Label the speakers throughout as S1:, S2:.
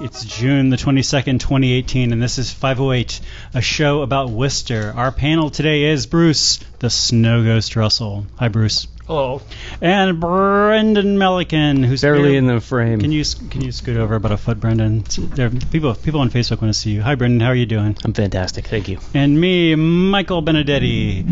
S1: It's June the 22nd, 2018, and this is 508, a show about Worcester. Our panel today is Bruce, the Snow Ghost Russell. Hi, Bruce.
S2: Hello.
S1: And Brendan Melican, who's
S3: barely in the frame.
S1: Can you scoot over about a foot, Brendan? People on Facebook want to see you. Hi, Brendan. How are you doing?
S3: I'm fantastic. Thank you.
S1: And me, Michael Benedetti.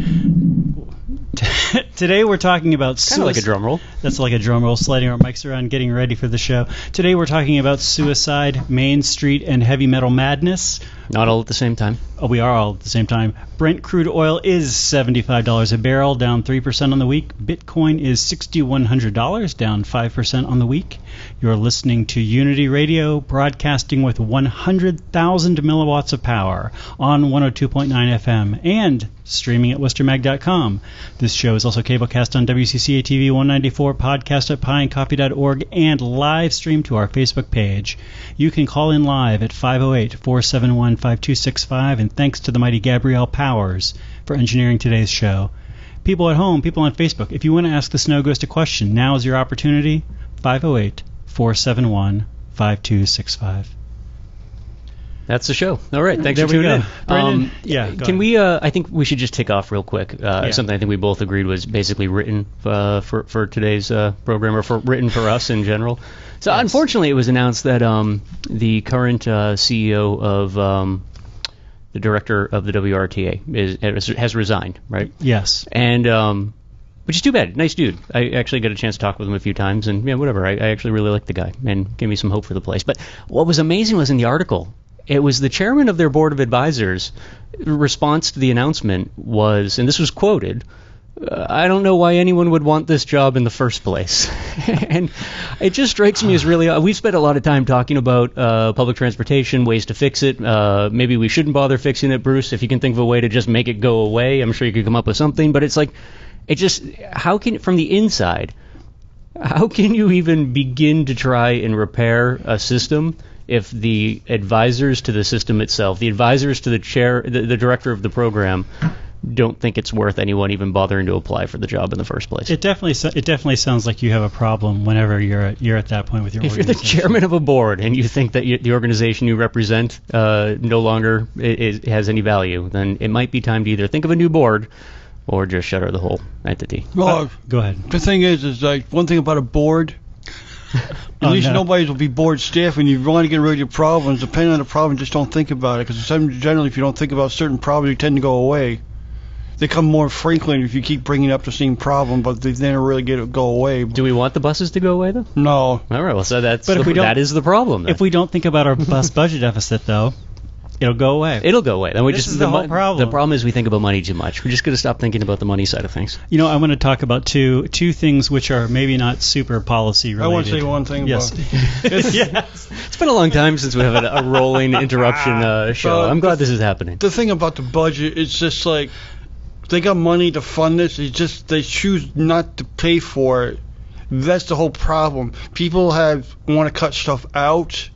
S1: Today we're talking about
S3: kind of like a drum roll.
S1: That's like a drum roll, sliding our mics around, getting ready for the show. Today we're talking about suicide, Main Street, and heavy metal madness.
S3: Not all at the same time.
S1: Oh, we are all at the same time. Brent crude oil is $75 a barrel, down 3% on the week. Bitcoin is $6,100, down 5% on the week. You're listening to Unity Radio, broadcasting with 100,000 milliwatts of power on 102.9 FM and streaming at worcestermag.com. This show is also cablecast on WCCA-TV 194, podcast at pieandcoffee.org, and live streamed to our Facebook page. You can call in live at 508-471-5265, and thanks to the mighty Gabrielle Powers for engineering today's show. People at home, people on Facebook, if you want to ask the Snow Ghost a question, now is your opportunity. 508-471-5265.
S3: That's the show. All right, thanks for tuning in.
S1: Brendan,
S3: can we? I think we should just take off real quick. Something I think we both agreed was basically written for today's program, or written for us in general. So yes. Unfortunately, it was announced that the current CEO of the director of the WRTA has resigned. Right?
S1: Yes.
S3: And which is too bad. Nice dude. I actually got a chance to talk with him a few times, and whatever. I actually really liked the guy and gave me some hope for the place. But what was amazing was in the article. It was the chairman of their board of advisors' response to the announcement was, and this was quoted, "I don't know why anyone would want this job in the first place." And it just strikes me as really, we've spent a lot of time talking about public transportation, ways to fix it. Maybe we shouldn't bother fixing it, Bruce. If you can think of a way to just make it go away, I'm sure you could come up with something. But it's like, from the inside, how can you even begin to try and repair a system if the advisors to the system itself, the advisors to the chair, the director of the program, don't think it's worth anyone even bothering to apply for the job in the first place?
S1: It definitely sounds like you have a problem whenever you're at that point with your
S3: organization. If you're the chairman of a board and you think that the organization you represent no longer has any value, then it might be time to either think of a new board or just shutter the whole entity.
S2: Well,
S1: go ahead.
S2: The thing is like one thing about a board. At least nobody will be bored staff. When you want to get rid of your problems, depending on the problem, just don't think about it. Because generally, if you don't think about certain problems, they tend to go away. They come more frequently if you keep bringing up the same problem, but they never really go away.
S3: Do we want the buses to go away, though?
S2: No.
S3: All right, well, so that is the problem, then.
S1: If we don't think about our bus budget deficit, though, it'll go away.
S3: It'll go away. Then
S1: this is the whole problem.
S3: The problem is we think about money too much. We're just going to stop thinking about the money side of things.
S1: I want to talk about two things which are maybe not super policy related.
S2: I want to say one thing.
S1: Yes.
S3: Yes. It's been a long time since we have a rolling interruption show. I'm glad this is happening.
S2: The thing about the budget, it's just like they got money to fund this. They choose not to pay for it. That's the whole problem. People want to cut stuff out.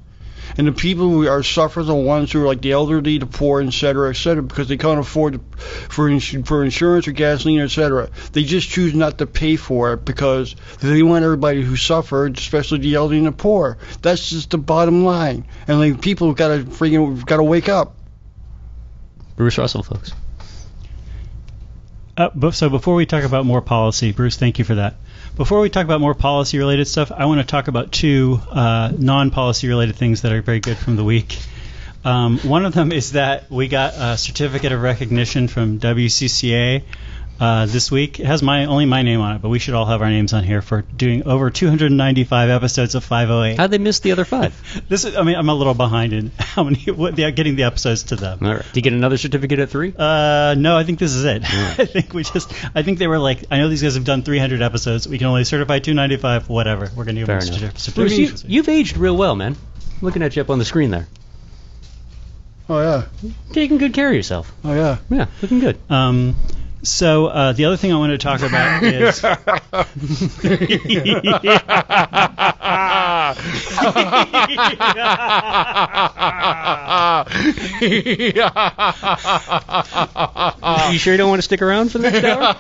S2: And the people who are suffering are the ones who are like the elderly, the poor, et cetera, because they can't afford for insurance or gasoline, et cetera. They just choose not to pay for it because they want everybody who suffered, especially the elderly and the poor. That's just the bottom line. And like people have got to wake up.
S3: Bruce Russell, folks.
S1: So before we talk about more policy, Bruce, thank you for that. Before we talk about more policy-related stuff, I want to talk about two non-policy-related things that are very good from the week. One of them is that we got a certificate of recognition from WCCA this week. It has only my name on it, but we should all have our names on here for doing over 295 episodes of 508.
S3: How'd they miss the other 5?
S1: I'm a little behind in getting the episodes to them.
S3: All right. Do you get another certificate at 3?
S1: No, I think this is it.
S3: Yeah.
S1: I think they were like, I know these guys have done 300 episodes. We can only certify 295, whatever. We're going to give them a certificate.
S3: You've aged real well, man. Looking at you up on the screen there.
S2: Oh, yeah.
S3: Taking good care of yourself.
S2: Oh, yeah.
S3: Yeah, looking good.
S1: So the other thing I wanted to talk about is
S3: You sure you don't want to stick around for the next hour?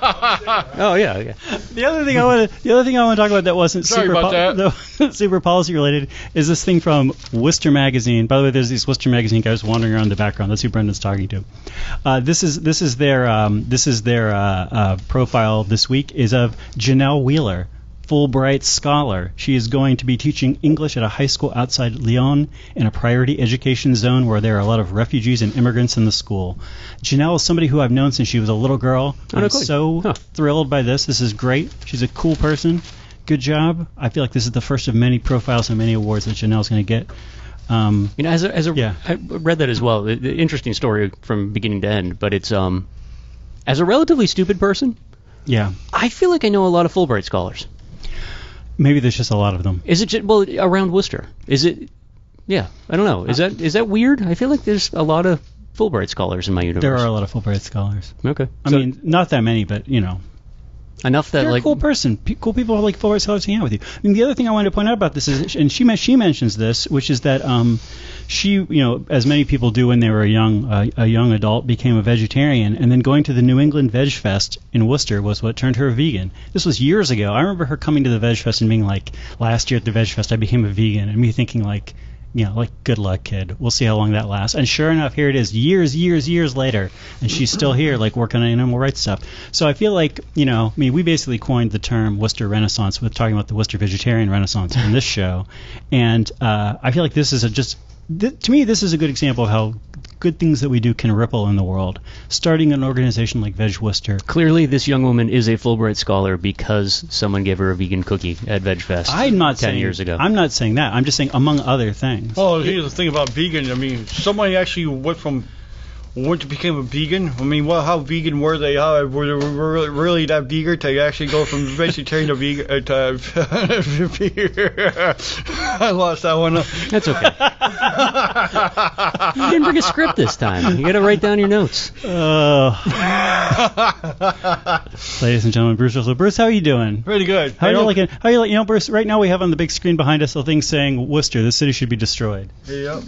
S3: Oh yeah. Okay.
S1: The other thing I want to talk about that wasn't super policy related is this thing from Worcester Magazine. By the way, there's these Worcester Magazine guys wandering around in the background. That's who Brendan's talking to. This is their profile this week is of Janelle Wheeler, Fulbright scholar. She is going to be teaching English at a high school outside Lyon in a priority education zone where there are a lot of refugees and immigrants in the school. Janelle is somebody who I've known since she was a little girl. I'm so thrilled by this. This is great. She's a cool person. Good job. I feel like this is the first of many profiles and many awards that Janelle's going to get.
S3: I read that as well. The interesting story from beginning to end, but it's as a relatively stupid person.
S1: Yeah.
S3: I feel like I know a lot of Fulbright scholars.
S1: Maybe there's just a lot of them.
S3: Is it just, around Worcester? Is it? Yeah, I don't know. Is that weird? I feel like there's a lot of Fulbright scholars in my universe.
S1: There are a lot of Fulbright scholars.
S3: Okay.
S1: I mean, not that many, but you know.
S3: Enough that
S1: you're
S3: like
S1: a cool person. Cool people like Fulbright scholars hang out with you. I mean, the other thing I wanted to point out about this is, and she mentions this, which is that she, you know, as many people do when they were a young adult, became a vegetarian, and then going to the New England Veg Fest in Worcester was what turned her a vegan. This was years ago. I remember her coming to the Veg Fest and being like, last year at the Veg Fest I became a vegan, and me thinking like, you know, like, good luck, kid. We'll see how long that lasts. And sure enough, here it is, years later, and she's still here, like, working on animal rights stuff. So I feel like, you know, I mean, we basically coined the term Worcester Renaissance with talking about the Worcester Vegetarian Renaissance in this show. And I feel like this is to me, this is a good example of how good things that we do can ripple in the world. Starting an organization like Veg Worcester.
S3: Clearly, this young woman is a Fulbright scholar because someone gave her a vegan cookie at Veg Fest 10 years ago.
S1: I'm not saying that. I'm just saying among other things.
S2: Well, here's the thing about vegan. I mean, somebody actually became a vegan. I mean, well, how vegan were they? How were they really that vegan to actually go from vegetarian to vegan? I lost that one.
S3: That's okay. You didn't bring a script this time. You got to write down your notes.
S1: Ladies and gentlemen, Bruce Russell. Bruce, how are you doing?
S2: Pretty good.
S1: How are you liking? You know, Bruce? Right now we have on the big screen behind us a thing saying Worcester, this city should be destroyed.
S2: Yep.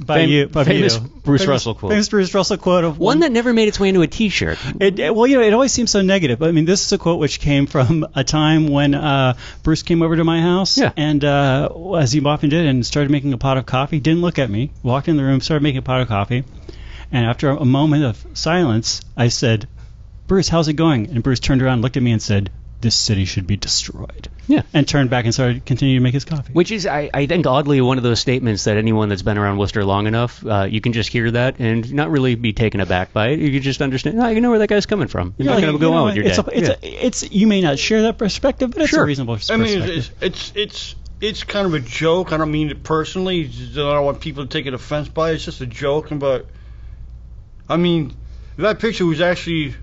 S1: Famous
S3: Bruce Russell quote.
S1: Famous Bruce Russell quote of
S3: one that never made its way into a T-shirt.
S1: Well, you know, it always seems so negative. I mean, this is a quote which came from a time when Bruce came over to my house, and as he often did, and started making a pot of coffee. Didn't look at me. Walked in the room, started making a pot of coffee, and after a moment of silence, I said, "Bruce, how's it going?" And Bruce turned around, looked at me, and said, "This city should be destroyed."
S3: Yeah.
S1: And turned back and started continuing to make his coffee.
S3: Which is, I think, oddly one of those statements that anyone that's been around Worcester long enough, you can just hear that and not really be taken aback by it. You can just understand, you know where that guy's coming from. You're not going to go on with your day.
S1: You may not share that perspective, but it's a reasonable perspective.
S2: I mean, it's kind of a joke. I don't mean it personally. I don't want people to take it offense by it. It's just a joke. But, I mean, that picture was actually...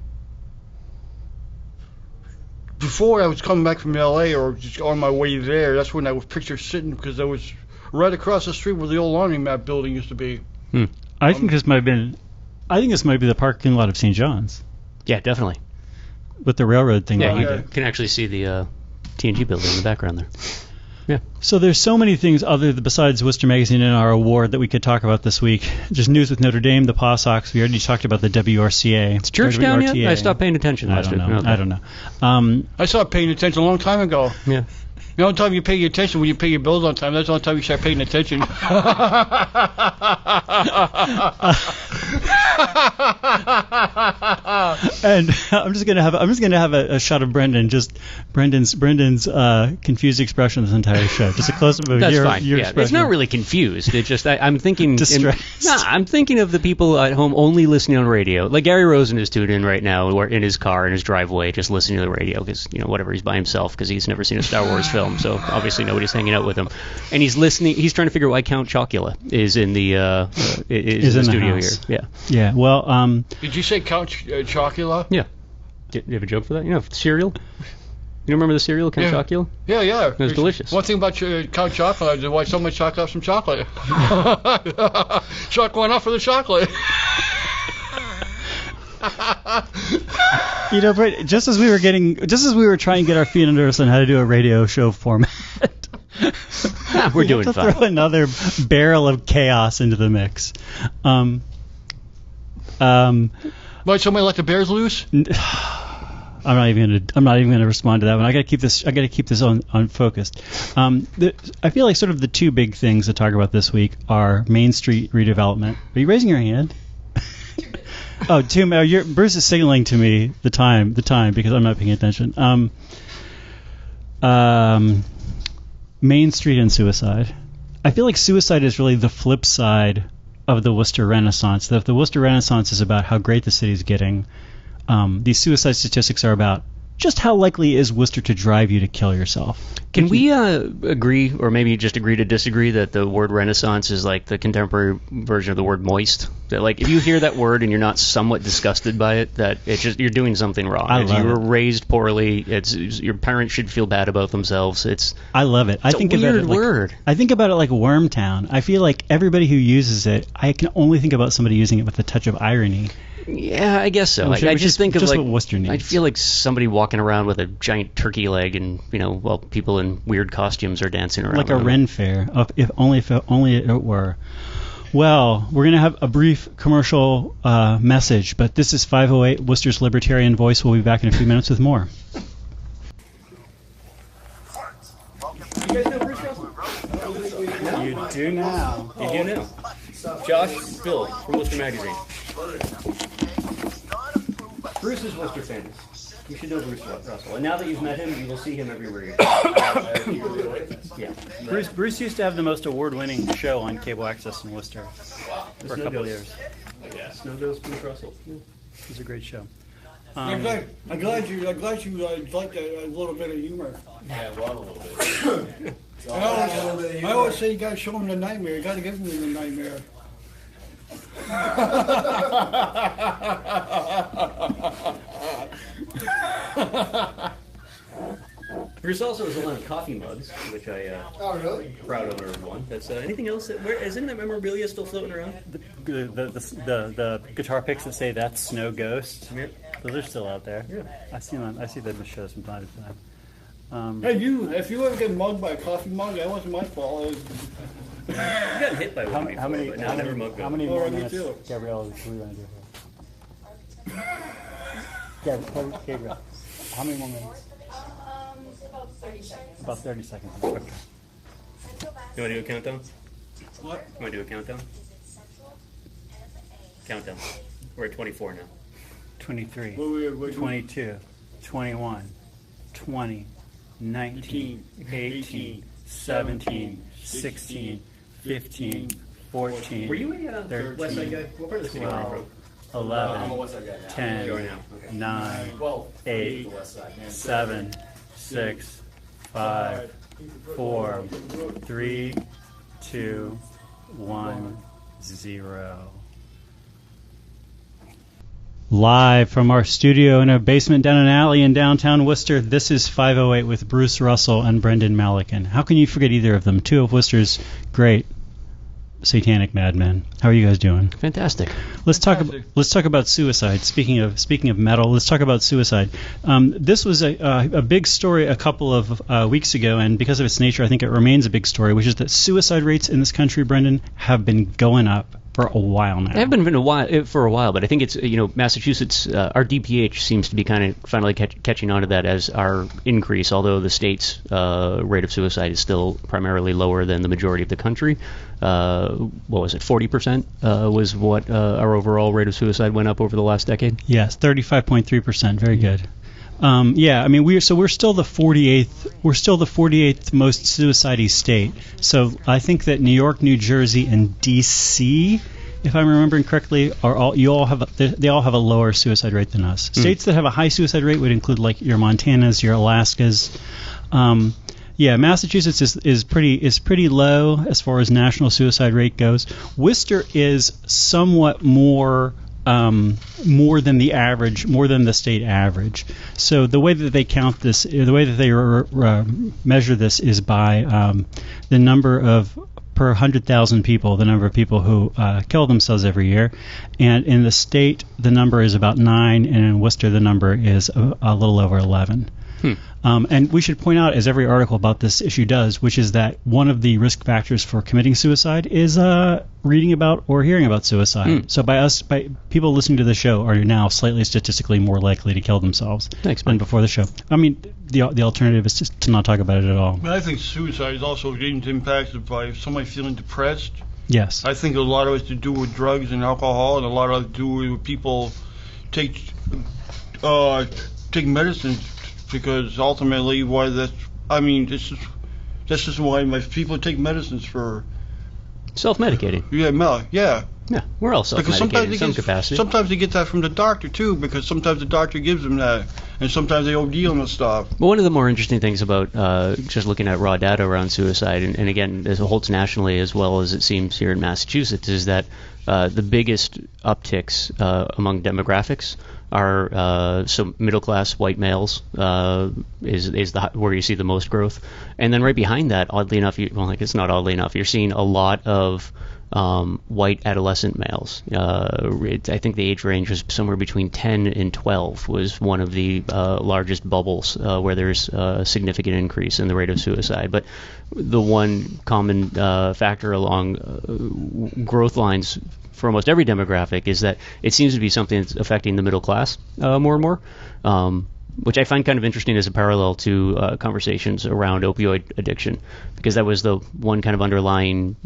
S2: Before I was coming back from L.A. or just on my way there, that's when I was pictured sitting, because I was right across the street where the old laundromat building used to be.
S1: I think this might be the parking lot of St. John's.
S3: Yeah, definitely.
S1: With the railroad thing.
S3: Yeah, you can actually see the TNG building in the background there. Yeah.
S1: So there's so many things besides Worcester Magazine and our award that we could talk about this week. Just news with Notre Dame, the Paw Sox. We already talked about the WRCA.
S3: It's church down yet? I stopped paying attention last week.
S1: I don't know.
S2: I stopped paying attention a long time ago.
S3: Yeah.
S2: The only time you pay your attention when you pay your bills on time. That's the only time you start paying attention.
S1: And I'm just gonna have a shot of Brendan's confused expression this entire show. Just a close up of
S3: That's
S1: your
S3: fine.
S1: expression.
S3: It's not really confused. It's just I'm thinking.
S1: Distressed.
S3: I'm thinking of the people at home only listening on radio. Like Gary Rosen is tuned in right now, or in his car in his driveway, just listening to the radio because whatever, he's by himself because he's never seen a Star Wars film. So obviously nobody's hanging out with him, and he's listening. He's trying to figure out why Count Chocula is in the is in the studio
S1: house.
S3: here.
S1: Yeah. Well.
S2: Did you say Count Chocula?
S3: Yeah. Do you have a joke for that? Cereal. You remember the cereal, Count Chocula?
S2: Yeah.
S3: It was delicious.
S2: One thing about Count Chocula is why so much chocolate have some chocolate. Chuck went up for the chocolate.
S1: Brett, just as we were trying to get our feet under us on how to do a radio show format,
S3: We're doing
S1: to
S3: fine.
S1: throw another barrel of chaos into the mix.
S2: Might somebody let the bears loose?
S1: I'm not even gonna respond to that one. I gotta keep this on focused. I feel like sort of the two big things to talk about this week are Main Street redevelopment. Are you raising your hand? Oh, Tim, Bruce is signaling to me the time because I'm not paying attention. Main Street and suicide. I feel like suicide is really the flip side of the Worcester Renaissance. The Worcester Renaissance is about how great the city's getting. These suicide statistics are about just how likely is Worcester to drive you to kill yourself.
S3: Can we agree, or maybe just agree to disagree, that the word Renaissance is like the contemporary version of the word moist? That, like, if you hear that word and you're not somewhat disgusted by it, that it's just you're doing something wrong. If you were raised poorly, your parents should feel bad about themselves. I love it. I think
S1: about it like,
S3: word.
S1: I think about it like Wormtown. I feel like everybody who uses it, I can only think about somebody using it with a touch of irony.
S3: Yeah, I guess so. I just think of
S1: just
S3: like
S1: what Worcester needs.
S3: I feel like somebody walking around with a giant turkey leg, and while people in weird costumes are dancing around.
S1: Like a Ren Fair, if only it were. Well, we're gonna have a brief commercial message, but this is 508 Worcester's Libertarian Voice. We'll be back in a few minutes with more.
S3: You guys know Bruce Russell?
S1: You do now.
S3: You do now. Josh, Phil from Worcester Magazine. Bruce is Worcester famous. You should know Bruce Russell. And now that you've met him, you will see him everywhere you go. Yeah.
S1: Bruce used to have the most award-winning show on cable access in Worcester for a couple of years.
S3: Yeah. Snow Ghost Bruce Russell. Yeah.
S1: It was a great show.
S2: I'm glad you liked a little bit of humor.
S4: Yeah, well, a little bit.
S2: I always say you got to show him the nightmare. You got to give him the nightmare.
S3: Bruce also has a line of coffee mugs, which I
S2: really?
S3: proud owner of one. That's anything else? Isn't that memorabilia still floating around?
S1: The guitar picks that say "That's Snow Ghost."
S3: Yeah.
S1: Those are still out there.
S3: Yeah.
S1: I see them in the shows from time to time.
S2: Hey, if you ever get mugged by a coffee mug, that wasn't my fault.
S3: You got hit by one before, but now never mugged
S1: How many more minutes,
S2: too.
S1: Gabrielle, do we want to do here? Gabrielle, how many more minutes?
S5: About 30 seconds.
S1: About 30 seconds. Okay.
S3: You want to do a countdown?
S2: What?
S3: You want to do a countdown? Countdown. We're at 24 now.
S1: 23,
S2: Wait.
S1: 22, 21, 20, 19, 18, 17, 16, 15, 14,
S3: Were you a
S1: 13,
S3: West Side guy? What part of the city were you
S1: 12,
S3: from?
S1: 11,
S4: I'm a West Side guy now.
S1: 10,
S3: You are now. Okay.
S1: 9,
S4: Well,
S1: 8,
S4: the West Side, man.
S1: 7, 6, 5, 4, 3, 2, 1, 0. Live from our studio in a basement down an alley in downtown Worcester, this is 508 with Bruce Russell and Brendan Malikan. How can you forget either of them? Two of Worcester's great satanic madmen. How are you guys doing?
S3: Fantastic.
S1: Let's talk about suicide. Speaking of metal, let's talk about suicide. This was a big story a couple of weeks ago, and because of its nature, I think it remains a big story, which is that suicide rates in this country, Brendan, have been going up for a while now.
S3: They have been for a while, but I think it's Massachusetts. Our DPH seems to be kind of finally catching on to that as our increase. Although the state's rate of suicide is still primarily lower than the majority of the country. What was it? 40% was what our overall rate of suicide went up over the last decade.
S1: Yes, 35.3%. Very good. Yeah, I mean we're still the 48th. We're still the 48th most suicide-y state. So I think that New York, New Jersey, and D.C., if I'm remembering correctly, they all have a lower suicide rate than us. States that have a high suicide rate would include like your Montanas, your Alaskas. Yeah, Massachusetts is pretty low as far as national suicide rate goes. Worcester is somewhat more than the average, more than the state average. So the way that they count this, the way that they measure this is by the number of per 100,000 people, the number of people who kill themselves every year. And in the state, the number is about 9, and in Worcester, the number is a little over 11. And we should point out, as every article about this issue does, which is that one of the risk factors for committing suicide is reading about or hearing about suicide. So by people listening to the show are now slightly statistically more likely to kill themselves than before the show. I mean, the alternative is just to not talk about it at all.
S2: But I think suicide is also getting impacted by somebody feeling depressed.
S1: Yes.
S2: I think a lot of it's to do with drugs and alcohol, and a lot of it to do with people take medicine, because ultimately this is why people take medicines for
S3: Self-medicating.
S2: Yeah.
S3: Yeah, we're all self-medicating in some capacity.
S2: Sometimes they get that from the doctor too, because sometimes the doctor gives them that, and sometimes they OD on the stuff.
S3: But one of the more interesting things about just looking at raw data around suicide, and again, it holds nationally as well as it seems here in Massachusetts, is that the biggest upticks among demographics are so middle-class white males is where you see the most growth, and then right behind that, oddly enough, it's not oddly enough, you're seeing a lot of white adolescent males. I think the age range was somewhere between 10 and 12 was one of the largest bubbles where there's a significant increase in the rate of suicide. But the one common factor along growth lines for almost every demographic is that it seems to be something that's affecting the middle class more and more. Which I find kind of interesting as a parallel to conversations around opioid addiction, because that was the one kind of underlying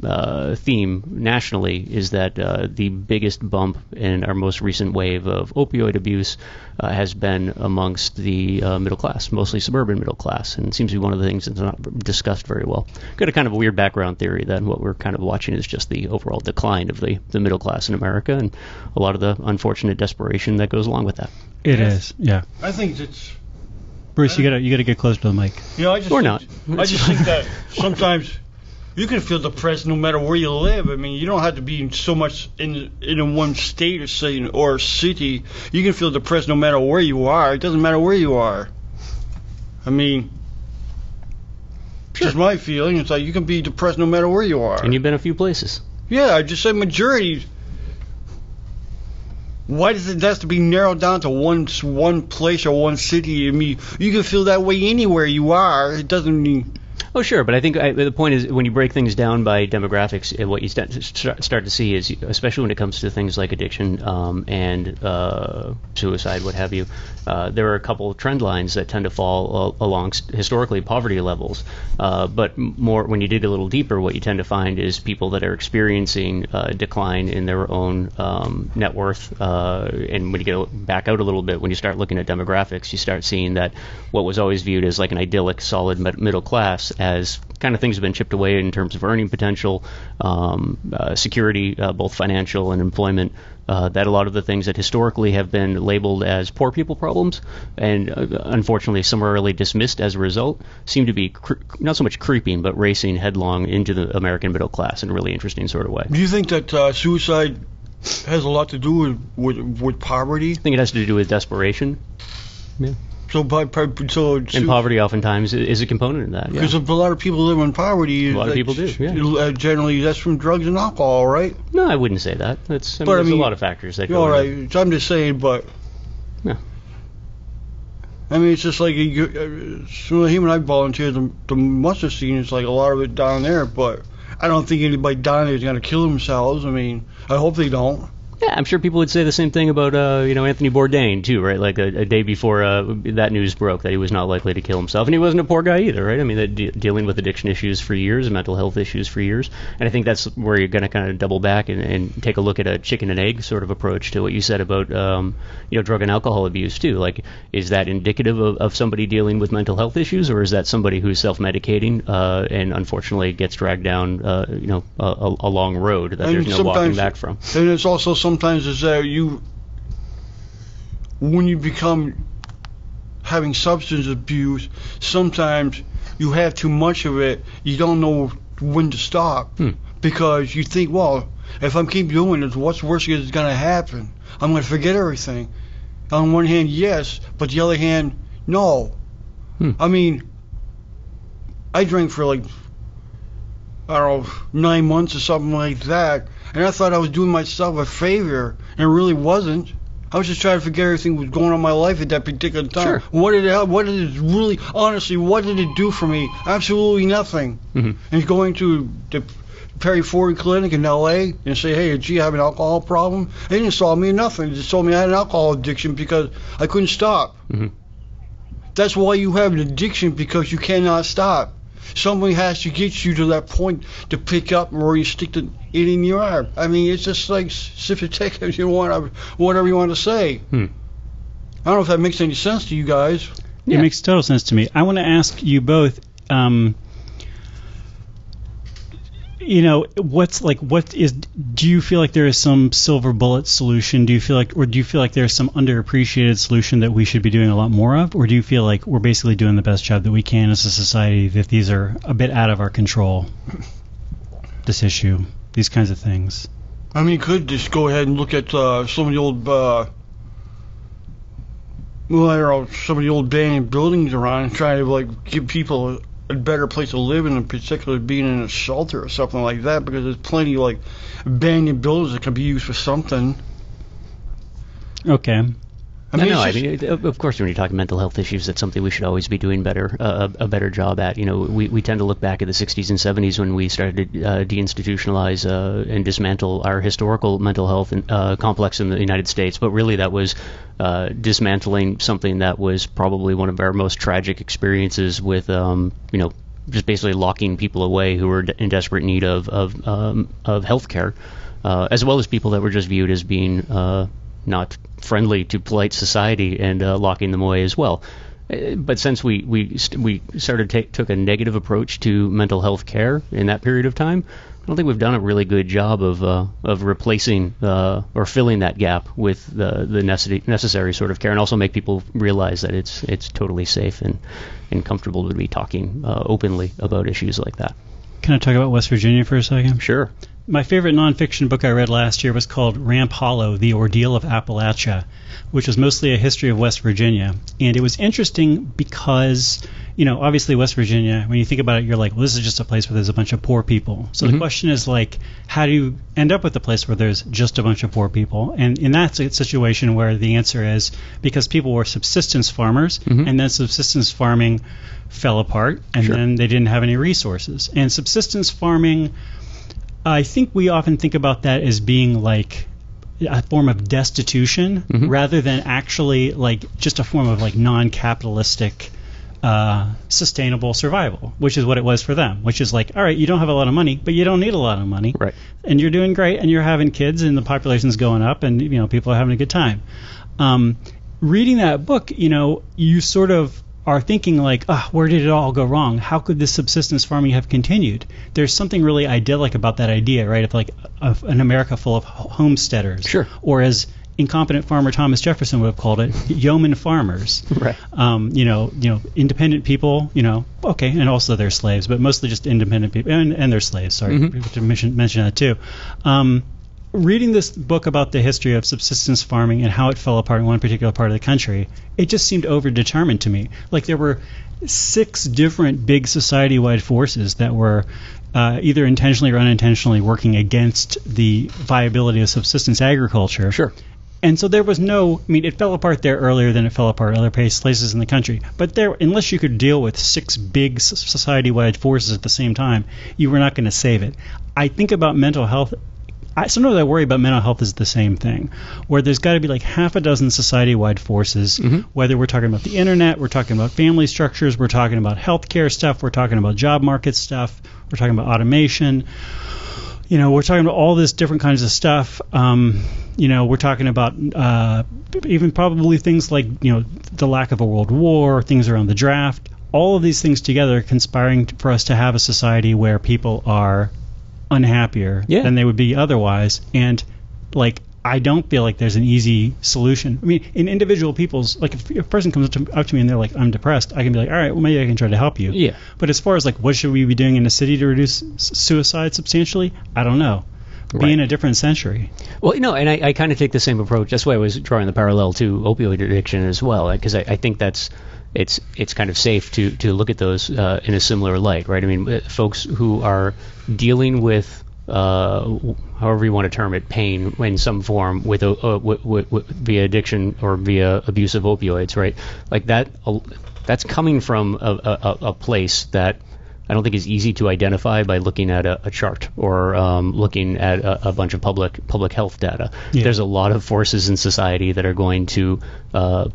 S3: theme nationally, is that the biggest bump in our most recent wave of opioid abuse has been amongst the middle class, mostly suburban middle class, and it seems to be one of the things that's not discussed very well. Got a kind of a weird background theory that what we're kind of watching is just the overall decline of the middle class in America, and a lot of the unfortunate desperation that goes along with that.
S1: It is, yeah.
S2: I think it's
S1: Bruce, you gotta get close to the mic.
S2: I just think that sometimes you can feel depressed no matter where you live. I mean, you don't have to be so much in one state or city. You can feel depressed no matter where you are. It doesn't matter where you are. I mean, just my feeling. It's like you can be depressed no matter where you are.
S3: And you've been a few places.
S2: Yeah, I just said majority. Why does it have to be narrowed down to one place or one city? I mean, you can feel that way anywhere you are. It doesn't mean...
S3: Oh, sure, but I think the point is when you break things down by demographics, what you start to see is, especially when it comes to things like addiction and suicide, what have you, there are a couple of trend lines that tend to fall along historically poverty levels. But more when you dig a little deeper, what you tend to find is people that are experiencing a decline in their own net worth. And when you get back out a little bit, when you start looking at demographics, you start seeing that what was always viewed as like an idyllic, solid middle class, as kind of things have been chipped away in terms of earning potential, security, both financial and employment, that a lot of the things that historically have been labeled as poor people problems and unfortunately summarily dismissed as a result seem to be not so much creeping but racing headlong into the American middle class in a really interesting sort of way.
S2: Do you think that suicide has a lot to do with poverty?
S3: I think it has to do with desperation. Yeah.
S2: And
S3: poverty oftentimes is a component of that.
S2: Because a lot of people live in poverty.
S3: A lot of people do. Yeah.
S2: Generally, that's from drugs and alcohol, right?
S3: No, I wouldn't say that. There's a lot of factors that go.
S2: All right, so I'm just saying, but.
S3: Yeah.
S2: I mean, it's just like him and I volunteered the mustard scene. It's like a lot of it down there, but I don't think anybody down there is going to kill themselves. I mean, I hope they don't.
S3: Yeah, I'm sure people would say the same thing about Anthony Bourdain too, right? Like a day before that news broke that he was not likely to kill himself, and he wasn't a poor guy either, right? I mean, dealing with addiction issues for years, mental health issues for years, and I think that's where you're going to kind of double back and take a look at a chicken and egg sort of approach to what you said about drug and alcohol abuse too. Like, is that indicative of somebody dealing with mental health issues, or is that somebody who's self-medicating and unfortunately gets dragged down a long road that there's no walking back from?
S2: And it's also sometimes is that when you become having substance abuse, sometimes you have too much of it, you don't know when to stop. Because you think, well, if I keep doing this, what's worse is going to happen? I'm going to forget everything. On one hand, yes, but the other hand, no. I mean, I drank for like, I don't know, 9 months or something like that, and I thought I was doing myself a favor, and it really wasn't. I was just trying to forget everything that was going on in my life at that particular time.
S3: Sure.
S2: What did it really, honestly, what did it do for me? Absolutely nothing.
S3: Mhm.
S2: And going to the Perry Ford Clinic in L.A. and say, hey, gee, I have an alcohol problem. They didn't solve me nothing. They just told me I had an alcohol addiction because I couldn't stop.
S3: Mhm.
S2: That's why you have an addiction, because you cannot stop. Somebody has to get you to that point to pick up where you stick it in your arm. I mean, it's just like sympathetic if you want, whatever you want to say. I don't know if that makes any sense to you guys.
S1: It makes total sense to me. I want to ask you both, do you feel like there is some silver bullet solution? Do you feel like there's some underappreciated solution that we should be doing a lot more of? Or do you feel like we're basically doing the best job that we can as a society, that these are a bit out of our control? This issue, these kinds of things.
S2: I mean, you could just go ahead and look at some of the old, some of the old abandoned buildings around and try to like give people a better place to live in particular, being in a shelter or something like that, because there's plenty of like abandoned buildings that can be used for something.
S3: I
S1: Okay.
S3: mean, of course, when you're talking mental health issues, that's something we should always be doing a better job at. You know, we tend to look back at the 60s and 70s when we started to deinstitutionalize and dismantle our historical mental health complex in the United States. But really, that was dismantling something that was probably one of our most tragic experiences with, just basically locking people away who were in desperate need of health care, as well as people that were just viewed as being not friendly to polite society, and locking them away as well. But since we started took a negative approach to mental health care in that period of time, I don't think we've done a really good job of replacing or filling that gap with the necessary sort of care, and also make people realize that it's totally safe and comfortable to be talking openly about issues like that.
S1: Can I talk about West Virginia for a second?
S3: Sure.
S1: My favorite nonfiction book I read last year was called Ramp Hollow, The Ordeal of Appalachia, which was mostly a history of West Virginia. And it was interesting because, obviously West Virginia, when you think about it, you're like, well, this is just a place where there's a bunch of poor people. So the question is, like, how do you end up with a place where there's just a bunch of poor people? And in that situation where the answer is because people were subsistence farmers, and then subsistence farming fell apart, and then they didn't have any resources. And subsistence farming, I think we often think about that as being like a form of destitution rather than actually like just a form of like non-capitalistic sustainable survival, which is what it was for them, which is like, all right, you don't have a lot of money, but you don't need a lot of money.
S3: Right.
S1: And you're doing great, and you're having kids, and the population's going up, and people are having a good time. Reading that book, you sort of are thinking like, where did it all go wrong? How could this subsistence farming have continued? There's something really idyllic about that idea, right? Of an America full of homesteaders.
S3: Sure.
S1: Or as incompetent farmer Thomas Jefferson would have called it, yeoman farmers.
S3: Right.
S1: Independent people, okay, and also they're slaves, but mostly just independent people, and they're slaves, sorry, to mention that too. Reading this book about the history of subsistence farming and how it fell apart in one particular part of the country, it just seemed overdetermined to me. Like there were 6 different big society-wide forces that were either intentionally or unintentionally working against the viability of subsistence agriculture.
S3: Sure.
S1: And so there was it fell apart there earlier than it fell apart other places in the country. But there, unless you could deal with 6 big society-wide forces at the same time, you were not going to save it. I think about mental health. Sometimes I worry about mental health as the same thing, where there's got to be like half a dozen society-wide forces, whether we're talking about the internet, we're talking about family structures, we're talking about healthcare stuff, we're talking about job market stuff, we're talking about automation, we're talking about all this different kinds of stuff. We're talking about even probably things like, the lack of a world war, things around the draft. All of these things together are conspiring for us to have a society where people are unhappier than they would be otherwise. And like, I don't feel like there's an easy solution. I mean, in individual people's, like if a person comes up to me and they're like, I'm depressed, I can be like, all right, well, maybe I can try to help you. Yeah. But as far as like, what should we be doing in the city to reduce suicide substantially? I don't know. Right. Be in a different century.
S3: Well, and I kind of take the same approach. That's why I was drawing the parallel to opioid addiction as well, because I think it's kind of safe to look at those in a similar light, right? I mean, folks who are dealing with however you want to term it, pain in some form with via addiction or via abuse of opioids, right? Like that's coming from a place that I don't think is easy to identify by looking at a chart or looking at a bunch of public health data. Yeah. There's a lot of forces in society that are going to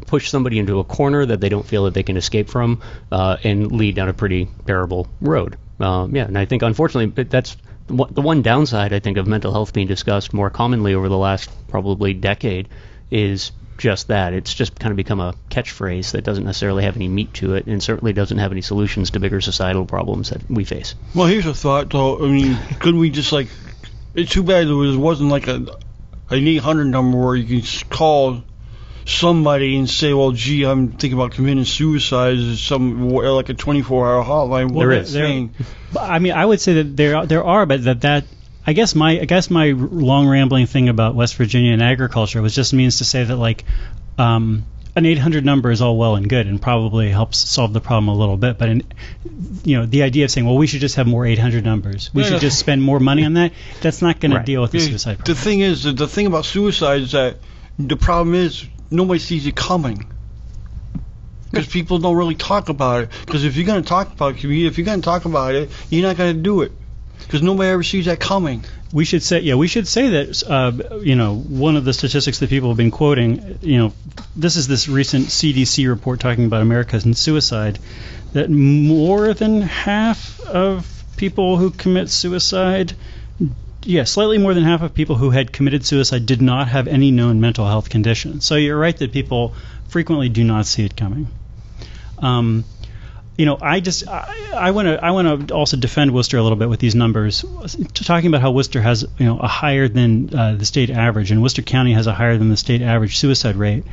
S3: push somebody into a corner that they don't feel that they can escape from and lead down a pretty bearable road. And I think unfortunately that's the one downside, I think, of mental health being discussed more commonly over the last probably decade is just that. It's just kind of become a catchphrase that doesn't necessarily have any meat to it and certainly doesn't have any solutions to bigger societal problems that we face.
S2: Well, here's a thought, though. I mean, couldn't we just, like, it's too bad there wasn't, like, an 800 number where you can call somebody and say, well, gee, I'm thinking about committing suicide, like a 24-hour hotline.
S1: Well, there is. I mean, I would say that there are, but that I guess my long rambling thing about West Virginia and agriculture was just means to say that, like, an 800 number is all well and good and probably helps solve the problem a little bit, but the idea of saying, well, we should just have more 800 numbers, we should just spend more money on that's not going to deal with the suicide problem.
S2: The thing about suicide is that the problem is nobody sees it coming. Because people don't really talk about it. Because if you're going to talk about it, you're not going to do it. Because nobody ever sees that coming.
S1: We should say that, one of the statistics that people have been quoting, this is this recent CDC report talking about America's suicide, that more than half of people who commit suicide, slightly more than half of people who had committed suicide did not have any known mental health condition. So you're right that people frequently do not see it coming. I want to also defend Worcester a little bit with these numbers, talking about how Worcester has a higher than the state average, and Worcester County has a higher than the state average suicide rate.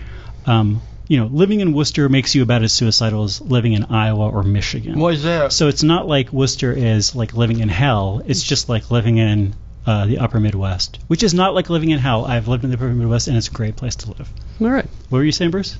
S1: Living in Worcester makes you about as suicidal as living in Iowa or Michigan.
S2: Why is that?
S1: So it's not like Worcester is like living in hell. It's just like living in the upper Midwest, which is not like living in hell. I've lived in the upper Midwest, and it's a great place to live.
S3: All right.
S1: What were you saying, Bruce?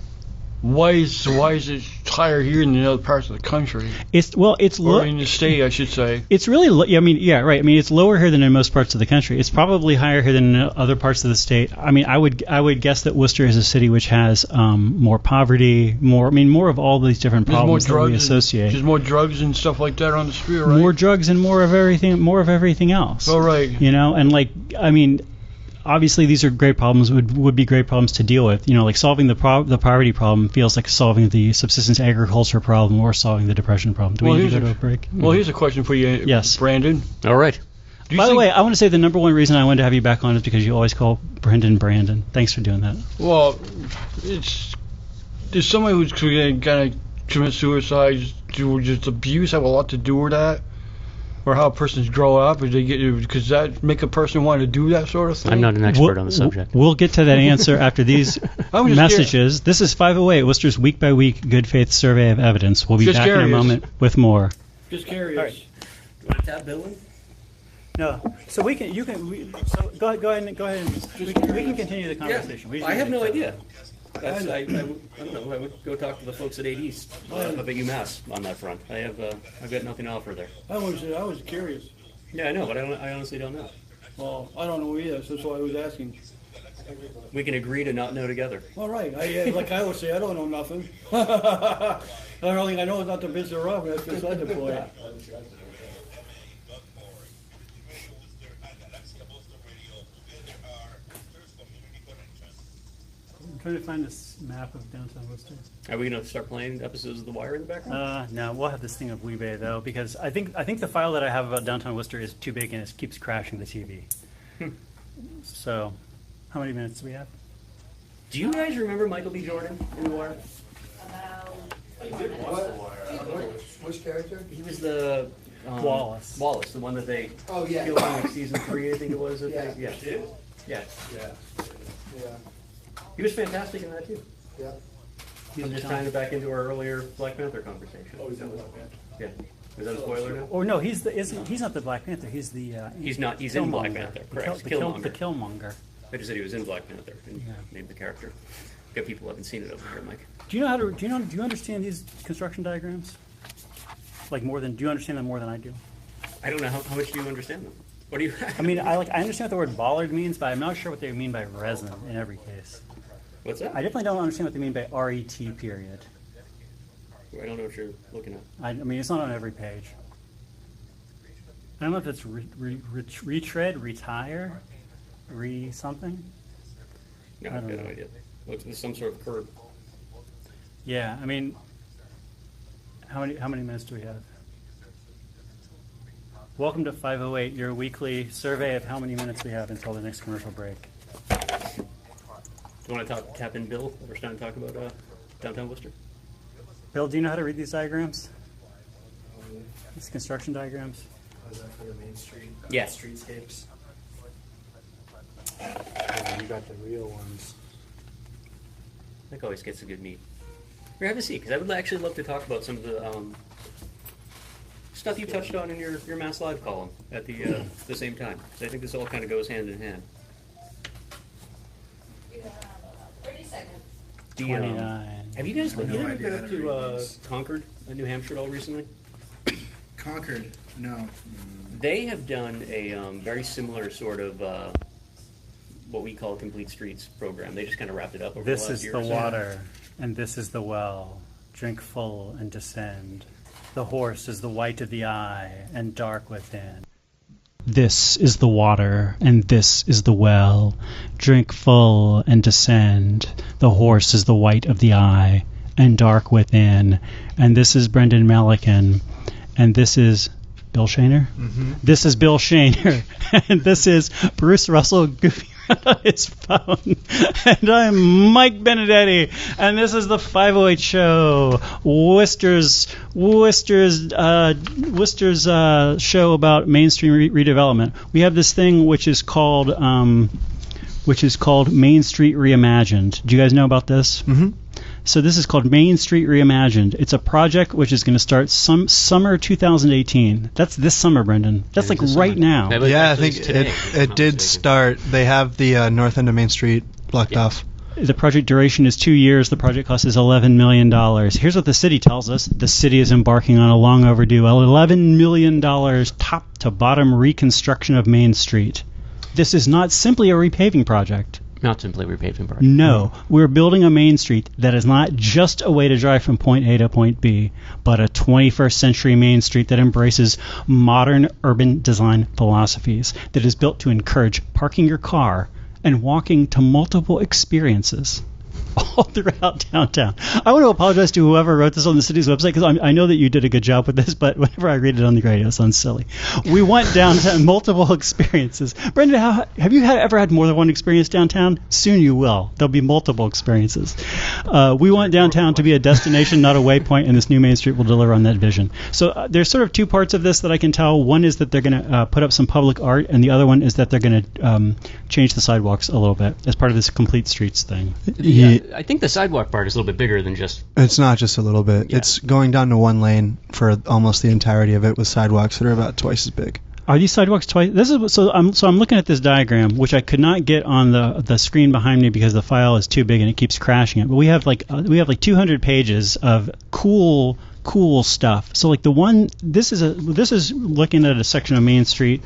S2: Why is it higher here than in other parts of the country?
S1: Or
S2: in the state, I should say.
S1: It's really right. I mean, it's lower here than in most parts of the country. It's probably higher here than in other parts of the state. I mean, I would guess that Worcester is a city which has more poverty, more of all these different problems that we associate.
S2: There's more drugs and stuff like that on the street, right?
S1: More drugs and more of everything else.
S2: Oh, right.
S1: And obviously, these are great problems. Would be great problems to deal with. Like solving the poverty problem feels like solving the subsistence agriculture problem or solving the depression problem. Do we need to go to a break?
S2: Well, here's a question for you,
S1: yes,
S2: Brandon.
S3: All right.
S1: By the way, I want to say the number one reason I wanted to have you back on is because you always call Brandon. Thanks for doing that.
S2: Well, there's somebody who's going to commit suicide, just abuse have a lot to do with that. Or how persons grow up, because that make a person want to do that sort of thing?
S3: I'm not an expert on the subject.
S1: We'll get to that answer after these messages. This is 508, Worcester's week-by-week good faith survey of evidence. We'll be back in a moment with more.
S2: Just curious.
S4: All right. You want to tap Bill in?
S1: No. So go ahead and we can continue the conversation.
S4: Yeah, I have no idea. I don't know. I would go talk to the folks at 8 East up at UMass on that front. I've got nothing to offer there.
S6: I was curious.
S4: Yeah, I know, but I honestly don't know.
S6: Well, I don't know either, so that's why I was asking.
S4: We can agree to not know together.
S6: All right. Like I always say, I don't know nothing. The only thing I know is not the biz or rough. That's beside the point.
S1: I'm trying to find this map of downtown Worcester.
S4: Are we going to start playing episodes of The Wire in the background?
S1: No, we'll have this thing of Weebay though, because I think the file that I have about downtown Worcester is too big and it keeps crashing the TV. So, how many minutes do we have?
S4: Do you guys remember Michael B. Jordan in The Wire?
S7: Which character?
S4: He was the
S1: Wallace.
S4: Wallace, the one that they
S7: killed
S4: in like season 3, I think it was.
S7: Yeah.
S4: Yeah.
S7: Yeah.
S4: He was fantastic in that too.
S7: Yeah.
S4: I'm just tying it back into our earlier Black Panther conversation.
S7: Oh, he's in Black Panther.
S4: Yeah. Is that a spoiler now?
S1: Or no, he's not the Black Panther. He's the
S4: He's not. He's in Black Panther. Correct.
S1: The Killmonger.
S4: I just said he was in Black Panther and named the character. Got people who haven't seen it over here, Mike.
S1: Do you understand these construction diagrams? Do you understand them more than I do?
S4: I don't know how much do you understand them. What do you?
S1: I mean, I understand what the word bollard means, but I'm not sure what they mean by resin in every case.
S4: What's that?
S1: I definitely don't understand what they mean by RET period.
S4: I don't know what you're looking at.
S1: I mean, it's not on every page. I don't know if it's retread, retire, something.
S4: No,
S1: I
S4: I've
S1: don't
S4: got no
S1: know.
S4: idea. Looks like some sort of curve.
S1: Yeah, I mean, how many minutes do we have? Welcome to 508, your weekly survey of how many minutes we have until the next commercial break.
S4: Do you want to tap in Bill? We're starting to talk about downtown Worcester.
S1: Bill, do you know how to read these diagrams? These construction diagrams?
S8: Was that for the Main Street?
S4: Yeah.
S8: Streetscapes?
S6: You got the real ones.
S4: That always gets a good meet. Here, have a seat, because I would actually love to talk about some of the stuff you touched on in your Mass Live column at the same time. So I think this all kind of goes hand in hand.
S5: You have 30 seconds.
S4: The,
S1: 29.
S4: have you guys
S8: no
S4: been
S8: idea how to
S4: to
S8: read these.
S4: Concord, New Hampshire, at all recently?
S8: Concord, no.
S4: They have done a very similar sort of what we call a complete streets program. They just kind of wrapped it up over
S1: This
S4: the last
S1: is
S4: year
S1: the
S4: or so.
S1: water, and this is the well. Drink full and descend. The horse is the white of the eye and dark within. This is the water, and this is the well. Drink full and descend. The horse is the white of the eye and dark within. And this is Brendan Malikan, and this is Bill Shaner.
S8: Mm-hmm.
S1: This is Bill Shaner, and this is Bruce Russell goofy on his phone. And I'm Mike Benedetti, and this is the 508 Show, Worcester's show about mainstream redevelopment. We have this thing which is called Main Street Reimagined. Do you guys know about this?
S8: Mm-hmm.
S1: So this is called Main Street Reimagined. It's a project which is going to start summer 2018. That's this summer, Brendan. That's like
S3: This
S1: right
S3: summer.
S1: now.
S3: That was
S8: Yeah, I
S3: actually
S8: think
S3: today, if I'm
S8: it
S3: not
S8: did
S3: mistaken.
S8: start. They have the north end of Main Street blocked
S3: Yeah.
S8: off.
S1: The project duration is 2 years. The project cost is $11 million. Here's what the city tells us. The city is embarking on a long overdue $11 million top to bottom reconstruction of Main Street. This is not simply a repaving project.
S3: Not simply repaving part.
S1: No, we're building a Main Street that is not just a way to drive from point A to point B, but a 21st century Main Street that embraces modern urban design philosophies, that is built to encourage parking your car and walking to multiple experiences all throughout downtown. I want to apologize to whoever wrote this on the city's website, because I know that you did a good job with this, but whenever I read it on the radio, it sounds silly. We want downtown multiple experiences. Brendan, have you ever had more than one experience downtown? Soon you will. There'll be multiple experiences. We want downtown to be a destination, not a waypoint, and this new Main Street will deliver on that vision. So there's sort of two parts of this that I can tell. One is that they're going to put up some public art, and the other one is that they're going to change the sidewalks a little bit as part of this complete streets thing.
S3: Yeah, I think the sidewalk part is a little bit bigger than just.
S8: It's not just a little bit.
S3: Yeah.
S8: It's going down to one lane for almost the entirety of it with sidewalks that are about twice as big.
S1: Are these sidewalks twice? This is so. I'm looking at this diagram, which I could not get on the screen behind me because the file is too big and it keeps crashing it. But we have like 200 pages of cool stuff. So like the one, this is looking at a section of Main Street,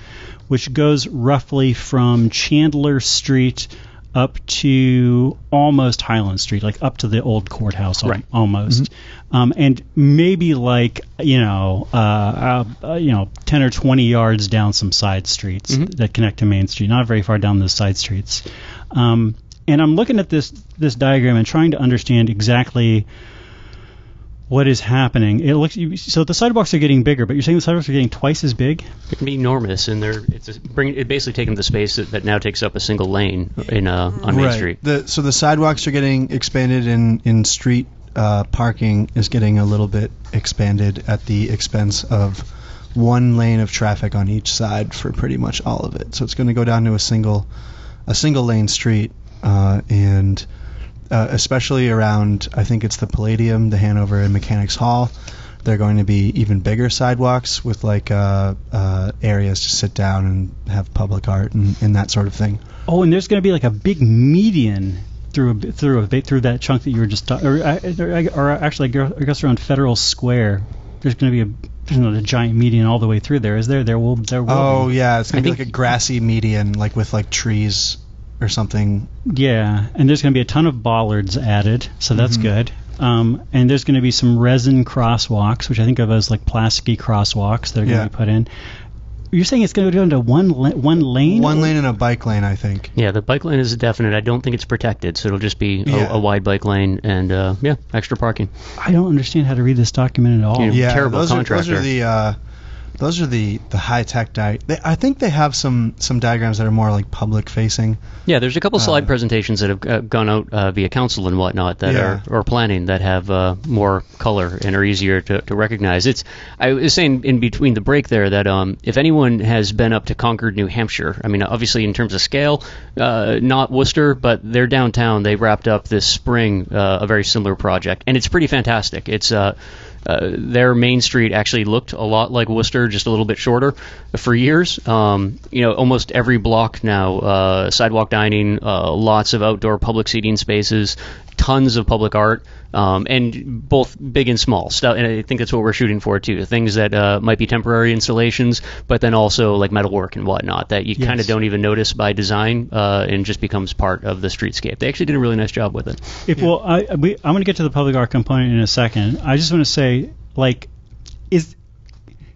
S1: which goes roughly from Chandler Street up to almost Highland Street, like up to the old courthouse,
S3: Right.
S1: almost. And maybe like 10 or 20 yards down some side streets that connect to Main Street, not very far down those side streets. And I'm looking at this diagram and trying to understand exactly what is happening. It looks so the sidewalks are getting bigger, but you're saying the sidewalks are getting twice as big?
S3: It can be enormous, and it basically taking the space that now takes up a single lane on Main Street.
S8: So the sidewalks are getting expanded in street parking is getting a little bit expanded at the expense of one lane of traffic on each side for pretty much all of it. So it's going to go down to a single lane street, and especially around, I think it's the Palladium, the Hanover, and Mechanics Hall. They're going to be even bigger sidewalks with like areas to sit down and have public art and that sort of thing.
S1: Oh, and there's going to be like a big median through that chunk that you were just talking, or actually I guess around Federal Square. there's going to be there's not a giant median all the way through there, is there? There will
S8: Oh
S1: be.
S8: yeah, it's gonna be like a grassy median, like with like trees or something.
S1: Yeah, and there's going to be a ton of bollards added, so that's
S8: Mhm.
S1: good. And there's going to be some resin crosswalks, which I think of as like plasticky crosswalks that are going to
S8: Yeah.
S1: be put in. You're saying it's going to go down to one lane?
S8: One lane and a bike lane, I think.
S3: Yeah, the bike lane is definite. I don't think it's protected, so it'll just be
S8: Yeah.
S3: a wide bike lane and extra parking.
S1: I don't understand how to read this document at all.
S3: Yeah.
S8: Yeah,
S3: Terrible
S8: those
S3: contractor.
S8: Those are the high tech I think they have some diagrams that are more like public facing.
S3: Yeah, there's a couple slide presentations that have gone out via council and whatnot that
S8: Yeah.
S3: are planning that have more color and are easier to recognize. I was saying in between the break there that if anyone has been up to Concord, New Hampshire, I mean, obviously in terms of scale, not Worcester, but they're downtown. They wrapped up this spring a very similar project, and it's pretty fantastic. It's their main street actually looked a lot like Worcester, just a little bit shorter for years. Almost every block now, sidewalk dining, lots of outdoor public seating spaces, tons of public art, and both big and small stuff. And I think that's what we're shooting for too. Things that might be temporary installations, but then also like metalwork and whatnot that you kind of don't even notice by design, and just becomes part of the streetscape. They actually did a really nice job with it.
S1: I'm going to get to the public art component in a second. I just want to say,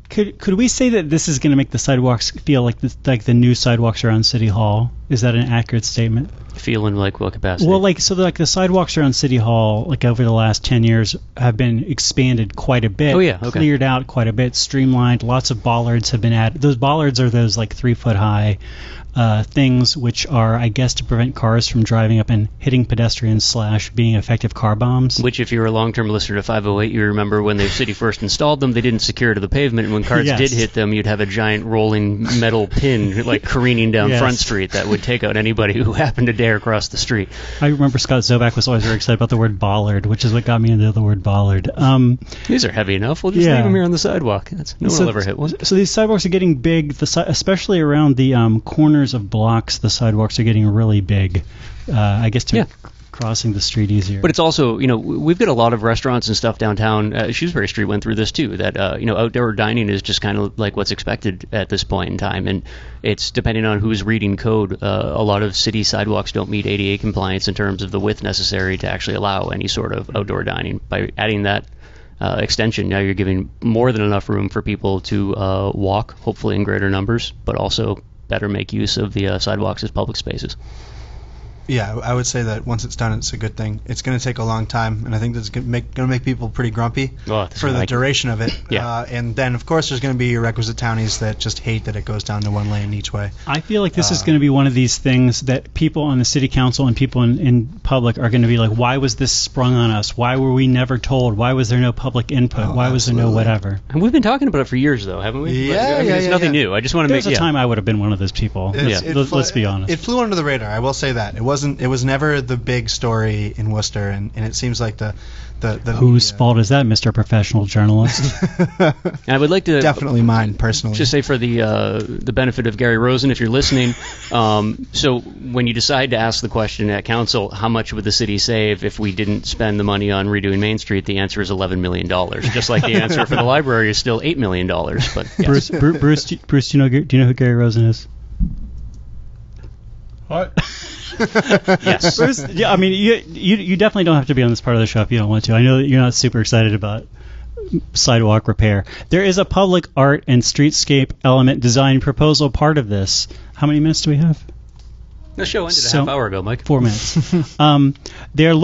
S1: could we say that this is going to make the sidewalks feel like the new sidewalks around City Hall? Is that an accurate statement?
S3: Feeling like what capacity?
S1: Well, the sidewalks around City Hall, like over the last 10 years, have been expanded quite a bit.
S3: Oh, yeah, okay.
S1: Cleared out quite a bit, streamlined. Lots of bollards have been added. Those bollards are those like 3-foot high things which are, I guess, to prevent cars from driving up and hitting pedestrians / being effective car bombs.
S3: Which, if you're a long-term listener to 508, you remember when the city first installed them, they didn't secure to the pavement, and when cars
S1: Yes.
S3: did hit them, you'd have a giant rolling metal pin like careening down
S1: Yes.
S3: Front Street that would take out anybody who happened to dare cross the street.
S1: I remember Scott Zobak was always very excited about the word bollard, which is what got me into the word bollard.
S3: These are heavy enough. We'll just
S1: Yeah.
S3: leave them here on the sidewalk. No one will ever hit one.
S1: So these sidewalks are getting big, especially around the corners of blocks. The sidewalks are getting really big, I guess, to
S3: Yeah.
S1: crossing the street easier.
S3: But it's also, we've got a lot of restaurants and stuff downtown. Shrewsbury Street went through this too, that, outdoor dining is just kind of like what's expected at this point in time. And it's depending on who's reading code. A lot of city sidewalks don't meet ADA compliance in terms of the width necessary to actually allow any sort of outdoor dining. By adding that extension, now you're giving more than enough room for people to walk, hopefully in greater numbers, but also better make use of the sidewalks as public spaces.
S8: Yeah, I would say that once it's done, it's a good thing. It's going to take a long time, and I think that's going to make people pretty grumpy for the duration of it.
S3: Yeah.
S8: And then, of course, there's going to be your requisite townies that just hate that it goes down to one lane each way.
S1: I feel like this is going to be one of these things that people on the city council and people in public are going to be like, why was this sprung on us? Why were we never told? Why was there no public input? Why was there no whatever?
S3: And we've been talking about it for years, though, haven't we?
S8: Yeah,
S3: It's nothing new. I just want to
S1: There's
S3: make
S1: a time I would have been one of those people. Let's be honest.
S8: It flew under the radar. I will say that it was never the big story in Worcester, and it seems like the
S1: Whose fault is that, Mr. Professional Journalist?
S3: And I would like to
S8: definitely mine personally.
S3: just say for the benefit of Gary Rosen, if you're listening, so when you decide to ask the question at council, how much would the city save if we didn't spend the money on redoing Main Street? The answer is $11 million. Just like the answer for the library is still $8 million. But yes.
S1: Bruce, do you know who Gary Rosen is?
S2: What?
S3: Yes.
S1: Bruce, yeah, I mean, you definitely don't have to be on this part of the show if you don't want to. I know that you're not super excited about sidewalk repair. There is a public art and streetscape element design proposal part of this. How many minutes do we have?
S3: The show ended a half hour ago, Mike.
S1: 4 minutes. They're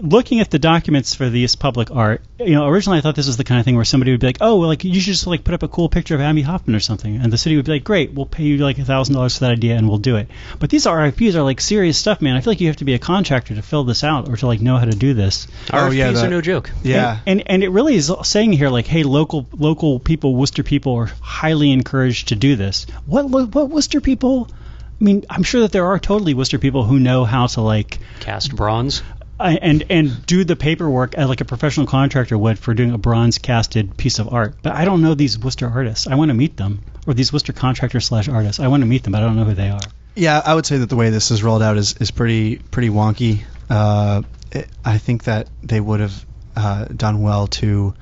S1: looking at the documents for this public art. Originally I thought this was the kind of thing where somebody would be like, oh, well, like you should just like put up a cool picture of Abby Hoffman or something, and the city would be like, great, we'll pay you like $1,000 for that idea and we'll do it. But these RFPs are like serious stuff, man. I feel like you have to be a contractor to fill this out or to like know how to do this.
S3: RFPs are no joke.
S8: Yeah.
S1: And it really is saying here like, hey, local people, Worcester people are highly encouraged to do this. What Worcester people? I mean, I'm sure that there are totally Worcester people who know how to like
S3: Cast bronze.
S1: and do the paperwork like a professional contractor would for doing a bronze casted piece of art. But I don't know these Worcester artists. I want to meet them. Or these Worcester contractors / artists. I want to meet them, but I don't know who they are.
S8: Yeah, I would say that the way this is rolled out is pretty wonky. I think that they would have done well to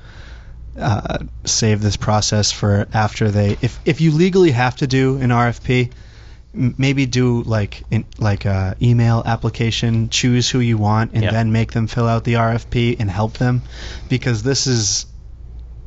S8: save this process for after they. If you legally have to do an RFP, maybe do like a email application, choose who you want, and then make them fill out the RFP and help them, because this is,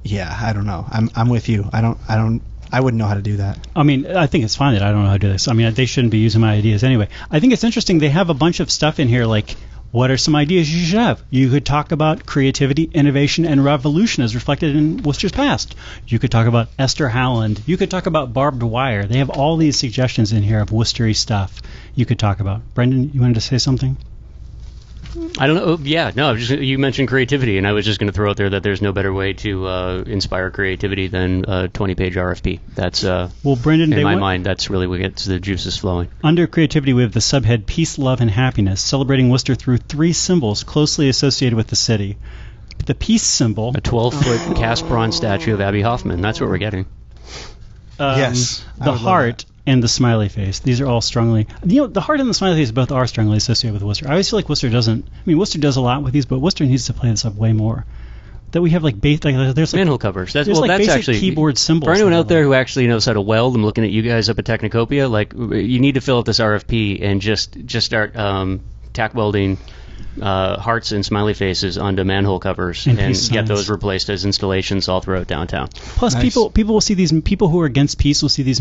S8: I don't know. I'm with you. I wouldn't know how to do that.
S1: I mean, I think it's fine that I don't know how to do this. I mean, they shouldn't be using my ideas anyway. I think it's interesting. They have a bunch of stuff in here, like, what are some ideas you should have? You could talk about creativity, innovation, and revolution as reflected in Worcester's past. You could talk about Esther Howland. You could talk about barbed wire. They have all these suggestions in here of Worcestery stuff you could talk about. Brendan, you wanted to say something?
S3: I don't know. Yeah, no. You mentioned creativity, and I was just going to throw out there that there's no better way to inspire creativity than a 20-page RFP. That's
S1: well, Brendan,
S3: in my mind, that's really what gets the juices flowing.
S1: Under creativity, we have the subhead Peace, Love, and Happiness, celebrating Worcester through 3 symbols closely associated with the city. The peace symbol,
S3: a 12-foot cast bronze statue of Abby Hoffman. That's what we're getting.
S8: Yes,
S1: the heart and the smiley face. These are all strongly. The heart and the smiley face both are strongly associated with Worcester. I always feel like Worcester doesn't. I mean, Worcester does a lot with these, but Worcester needs to play this up way more. That we have like there's like
S3: manhole covers. That's
S1: basic
S3: actually
S1: keyboard symbols.
S3: For anyone out there who actually knows how to weld, I'm looking at you guys up at Technocopia. Like, you need to fill out this RFP and just start tack welding hearts and smiley faces onto manhole covers and get those replaced as installations all throughout downtown.
S1: Plus, people will see these people who are against peace will see these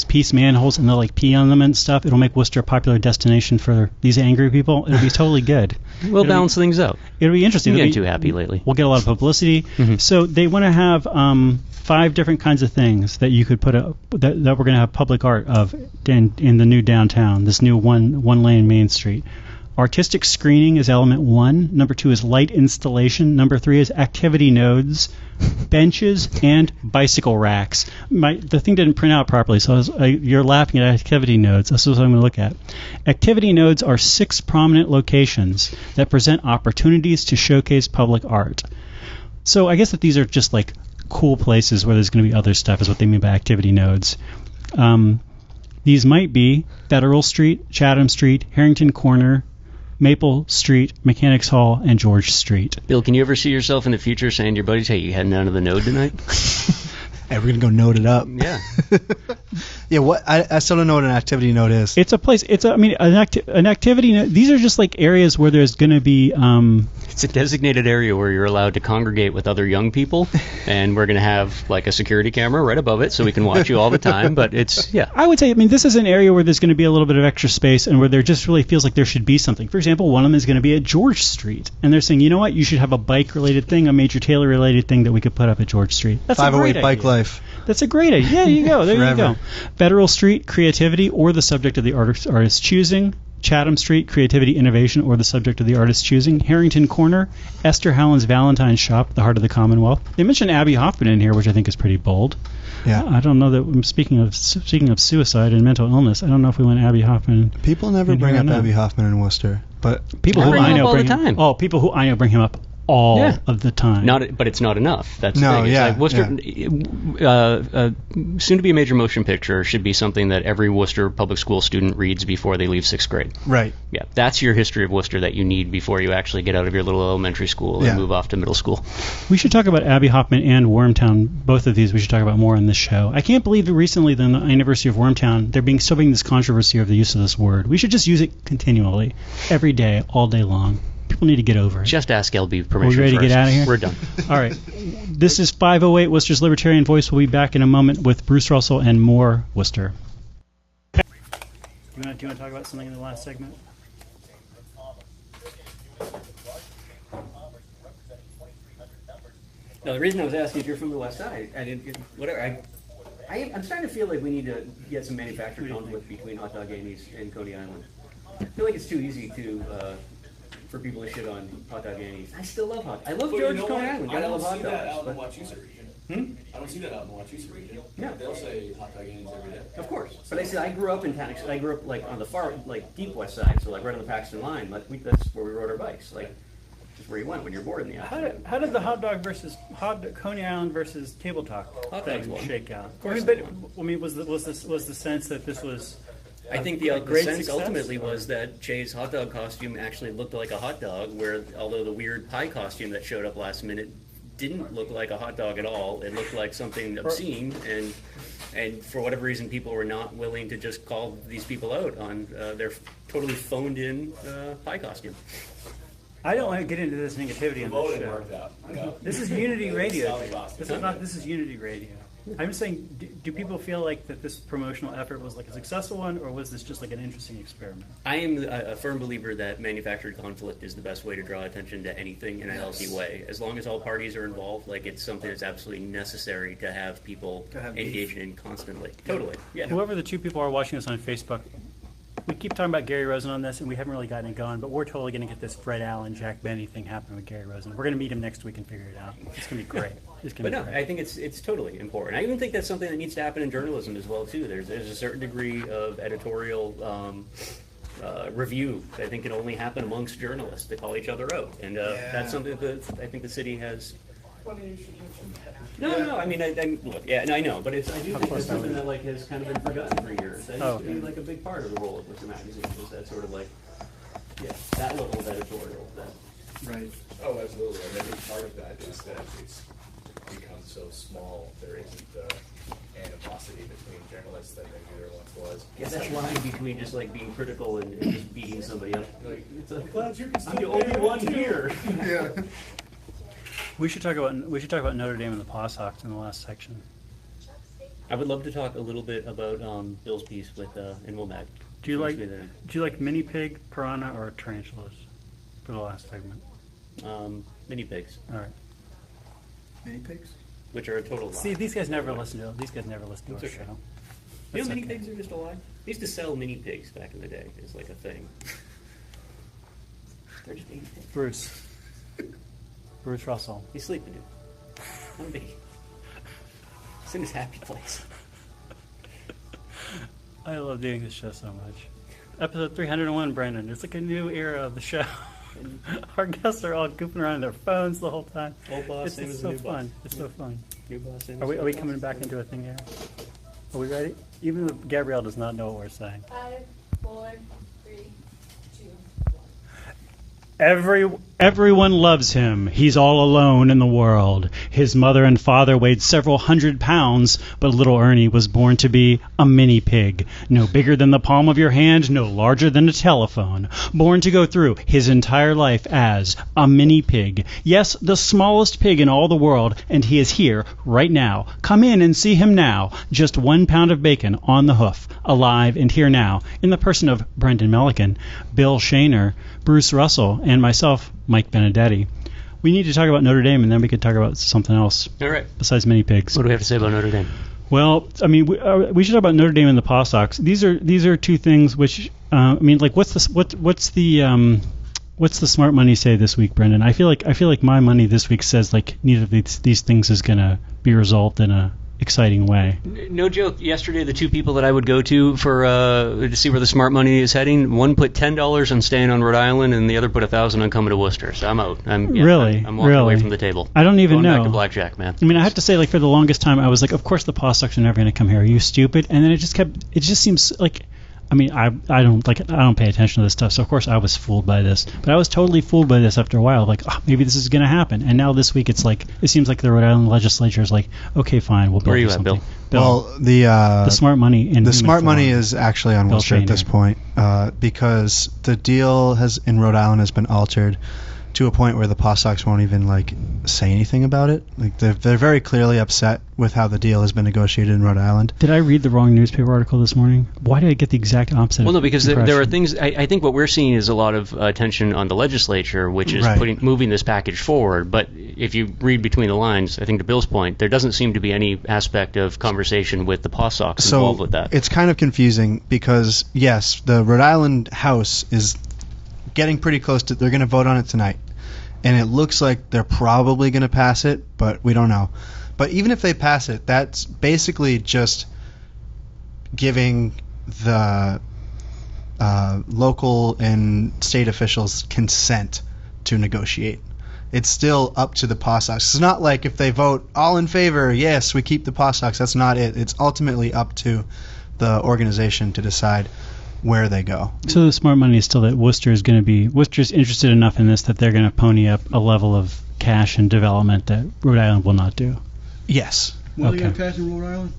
S1: peace manholes, and they'll like pee on them and stuff. It'll make Worcester a popular destination for these angry people. It'll be totally good.
S3: We'll balance things out.
S1: It'll be interesting.
S3: I'm getting too happy lately.
S1: We'll get a lot of publicity. Mm-hmm. So they want to have 5 different kinds of things that you could put up that we're going to have public art of in the new downtown, this new one lane Main Street. Artistic screening is element 1. Number 2 is light installation. Number 3 is activity nodes, benches, and bicycle racks. The thing didn't print out properly, so you're laughing at activity nodes. That's what I'm going to look at. Activity nodes are 6 prominent locations that present opportunities to showcase public art. So I guess that these are just like cool places where there's going to be other stuff is what they mean by activity nodes. These might be Federal Street, Chatham Street, Harrington Corner, Maple Street, Mechanics Hall, and George Street.
S3: Bill, can you ever see yourself in the future saying to your buddies, hey, you heading down to the node tonight?
S8: Hey, we're going to go node it up.
S3: Yeah.
S8: Yeah, what? I still don't know what an activity node is.
S1: It's a place. An activity node. These are just like areas where there's going to be.
S3: It's a designated area where you're allowed to congregate with other young people, and we're going to have like a security camera right above it so we can watch you all the time. But it's
S1: I would say, this is an area where there's going to be a little bit of extra space, and where there just really feels like there should be something. For example, one of them is going to be at George Street, and they're saying, you know what, you should have a bike-related thing, a Major Taylor-related thing that we could put up at George Street. That's
S8: 508
S1: a great
S8: bike
S1: idea.
S8: life.
S1: That's a great idea. Yeah, there you go. There you go. Federal Street, creativity, or the subject of the artist's choosing. Chatham Street, creativity, innovation, or the subject of the artist's choosing. Harrington Corner, Esther Howland's Valentine's Shop, the heart of the Commonwealth. They mentioned Abby Hoffman in here, which I think is pretty bold.
S8: Yeah.
S1: I don't know that. Speaking of suicide and mental illness, I don't know if we want Abby Hoffman.
S8: People never bring up Abby Hoffman in Worcester, but
S1: people who I know
S3: all the time.
S1: Oh, people who I know bring him up all of the time.
S3: But it's not enough. That's the thing. It's like Worcester, soon to be a major motion picture should be something that every Worcester public school student reads before they leave 6th grade.
S8: Right.
S3: Yeah, that's your history of Worcester that you need before you actually get out of your little elementary school and move off to middle school.
S1: We should talk about Abby Hoffman and Wormtown. Both of these we should talk about more on this show. I can't believe that recently, the anniversary of Wormtown, there being this controversy over the use of this word. We should just use it continually, every day, all day long. People need to get over it.
S3: Just ask LB permission.
S1: Are we ready to get out of here?
S3: We're done.
S1: All right. This is 508 Worcester's Libertarian Voice. We'll be back in a moment with Bruce Russell and more Worcester. Do you want to talk about something in the last segment?
S4: No, the reason I was asking if you're from the West Side, I didn't. Whatever. I'm starting to feel like we need to get some manufacturer conflict between hot dog Annie's and Coney Island. I feel like it's too easy for people to shit on hot dog Annie's. I still love hot. I love George Coney Island.
S9: I don't
S4: love
S9: see
S4: hot
S9: that
S4: dogs,
S9: out in the Wachusett region. I don't see that out in the Wachusett region.
S4: Yeah.
S9: They'll say hot dog Annie's every day.
S4: Of course. But I said I grew up in town. I grew up like on the far, like deep west side, so like right on the Paxton line. That's where we rode our bikes. Like, just where you went when you're bored in the afternoon.
S1: How did the Coney Island versus Table Talk
S4: Hot dogs
S1: thing
S4: won.
S1: shake out?
S4: Of course
S1: Was the sense that this was
S4: I think
S1: a
S4: the
S1: great
S4: sense
S1: success,
S4: ultimately
S1: or-
S4: was that Che's hot dog costume actually looked like a hot dog, where although the weird pie costume that showed up last minute didn't look like a hot dog at all, it looked like something obscene, and for whatever reason people were not willing to just call these people out on their totally phoned in pie costume.
S1: I don't want to get into this negativity on this
S9: Voting
S1: show.
S9: worked out. You know?
S1: This is Unity Radio.
S9: Solid costume.
S1: This is Unity Radio. I'm just saying, do people feel like that this promotional effort was like a successful one, or was this just like an interesting experiment?
S4: I am a firm believer that manufactured conflict is the best way to draw attention to anything in a healthy way. As long as all parties are involved, like it's something that's absolutely necessary to have people
S1: To have
S4: engaged in constantly. Totally. Yeah.
S1: Whoever the two people are watching us on Facebook, we keep talking about Gary Rosen on this, and we haven't really gotten it going, but we're totally going to get this Fred Allen, Jack Benny thing happening with Gary Rosen. We're going to meet him next week and figure it out. It's going to be great. It's going
S4: But
S1: to
S4: no,
S1: be
S4: I
S1: great.
S4: think it's totally important. I even think that's something that needs to happen in journalism as well too. There's a certain degree of editorial review that I think can only happen amongst journalists to call each other out, and that's something that I think the city has. No. I mean, I look. Yeah, and I know, but I do think it's something that like has kind of been forgotten for years. That used to be like a big part of the role of Worcester Magazine. Was that sort of like, that level of editorial.
S6: Right.
S9: Oh, absolutely. And I think part of that is that it's become so small, there isn't the animosity between journalists that maybe there once was.
S4: Yeah, that line between just like being critical and just beating somebody up. Like, it's like,
S9: Glad you can
S4: I'm the only one here.
S6: Yeah.
S1: We should talk about Notre Dame and the Paw Sox in the last section.
S4: I would love to talk a little bit about Bill's piece with in Wilmette.
S1: Do you like mini pig, piranha, or tarantulas for the last segment?
S4: Mini pigs,
S1: All right.
S6: Mini pigs?
S4: which are a total lie.
S1: See, these guys never listen to These guys never listen to our
S4: It's okay.
S1: show.
S4: You know,
S1: That's
S4: mini
S1: okay.
S4: pigs are just a lie. They used to sell mini pigs back in the day. It's like a thing. They're just mini pigs.
S1: Bruce Russell.
S4: He's sleeping, dude. Not me. He's in his happy place.
S1: I love doing this show so much. Episode 301, Brendan. It's like a new era of the show. Our guests are all goofing around on their phones the whole time.
S4: Old boss,
S1: It's
S4: same as
S1: just
S4: the
S1: so
S4: new boss.
S1: fun. It's so fun.
S4: New boss, same
S1: Are
S4: as
S1: we
S4: the boss.
S1: coming back into a thing here? Are we ready? Even though Gabrielle does not know what we're saying.
S5: 5, 4, 3, 2, 1.
S1: Everyone loves him. He's all alone in the world. His mother and father weighed several hundred pounds, but little Ernie was born to be a mini pig. No bigger than the palm of your hand, no larger than a telephone. Born to go through his entire life as a mini pig. Yes, the smallest pig in all the world, and he is here right now. Come in and see him now. Just 1 pound of bacon on the hoof, alive and here now, in the person of Brendan Milliken, Bill Shaner, Bruce Russell, and myself, Mike Benedetti. We need to talk about Notre Dame, and then we could talk about something else
S3: All right.
S1: besides mini pigs.
S3: What do we have to say about Notre Dame?
S1: Well, I mean, we should talk about Notre Dame and the Paw Sox. These are two things which, I mean, like, what's the smart money say this week, Brendan? I feel like my money this week says like neither of these things is gonna be resolved in a exciting way.
S3: No joke. Yesterday, the two people that I would go to for to see where the smart money is heading, one put $10 on staying on Rhode Island, and the other put $1,000 on coming to Worcester. So I'm out.
S1: Really?
S3: I'm walking away
S1: Really?
S3: from the table.
S1: I don't even
S3: Going
S1: know.
S3: back to blackjack, man.
S1: I mean, I have to say, like, for the longest time, I was like, of course the Paw Sox are never going to come here. Are you stupid? And then it just seems like, I mean, I don't pay attention to this stuff, so of course I was fooled by this. But I was totally fooled by this after a while. Like, oh, maybe this is going to happen. And now this week, it seems like the Rhode Island legislature is like, okay, fine, we'll build
S3: Where are you
S1: you
S3: at,
S1: something.
S3: Bill?
S8: Well,
S1: the smart money in
S8: the
S1: human
S8: smart money
S1: form.
S8: is actually on
S1: Bill
S8: Worcester at this
S1: Shaner.
S8: point because the deal in Rhode Island has been altered to a point where the Paw Sox won't even like say anything about it. Like they're very clearly upset with how the deal has been negotiated in Rhode Island.
S1: Did I read the wrong newspaper article this morning? Why did I get the exact opposite?
S3: Well, no, because there are
S1: impression?
S3: things. I think what we're seeing is a lot of attention on the legislature, which is
S8: Right.
S3: moving this package forward. But if you read between the lines, I think to Bill's point, there doesn't seem to be any aspect of conversation with the Paw Sox involved with that.
S8: It's kind of confusing because yes, the Rhode Island House is getting pretty close to. They're going to vote on it tonight. And it looks like they're probably going to pass it, but we don't know. But even if they pass it, that's basically just giving the local and state officials consent to negotiate. It's still up to the Paw Sox. It's not like if they vote all in favor, yes, we keep the Paw Sox. That's not it. It's ultimately up to the organization to decide where they go.
S1: So the smart money is still that Worcester's interested enough in this that they're going to pony up a level of cash and development that Rhode Island will not do.
S8: Yes.
S6: What are they
S1: Okay.
S6: going to pass in Rhode Island?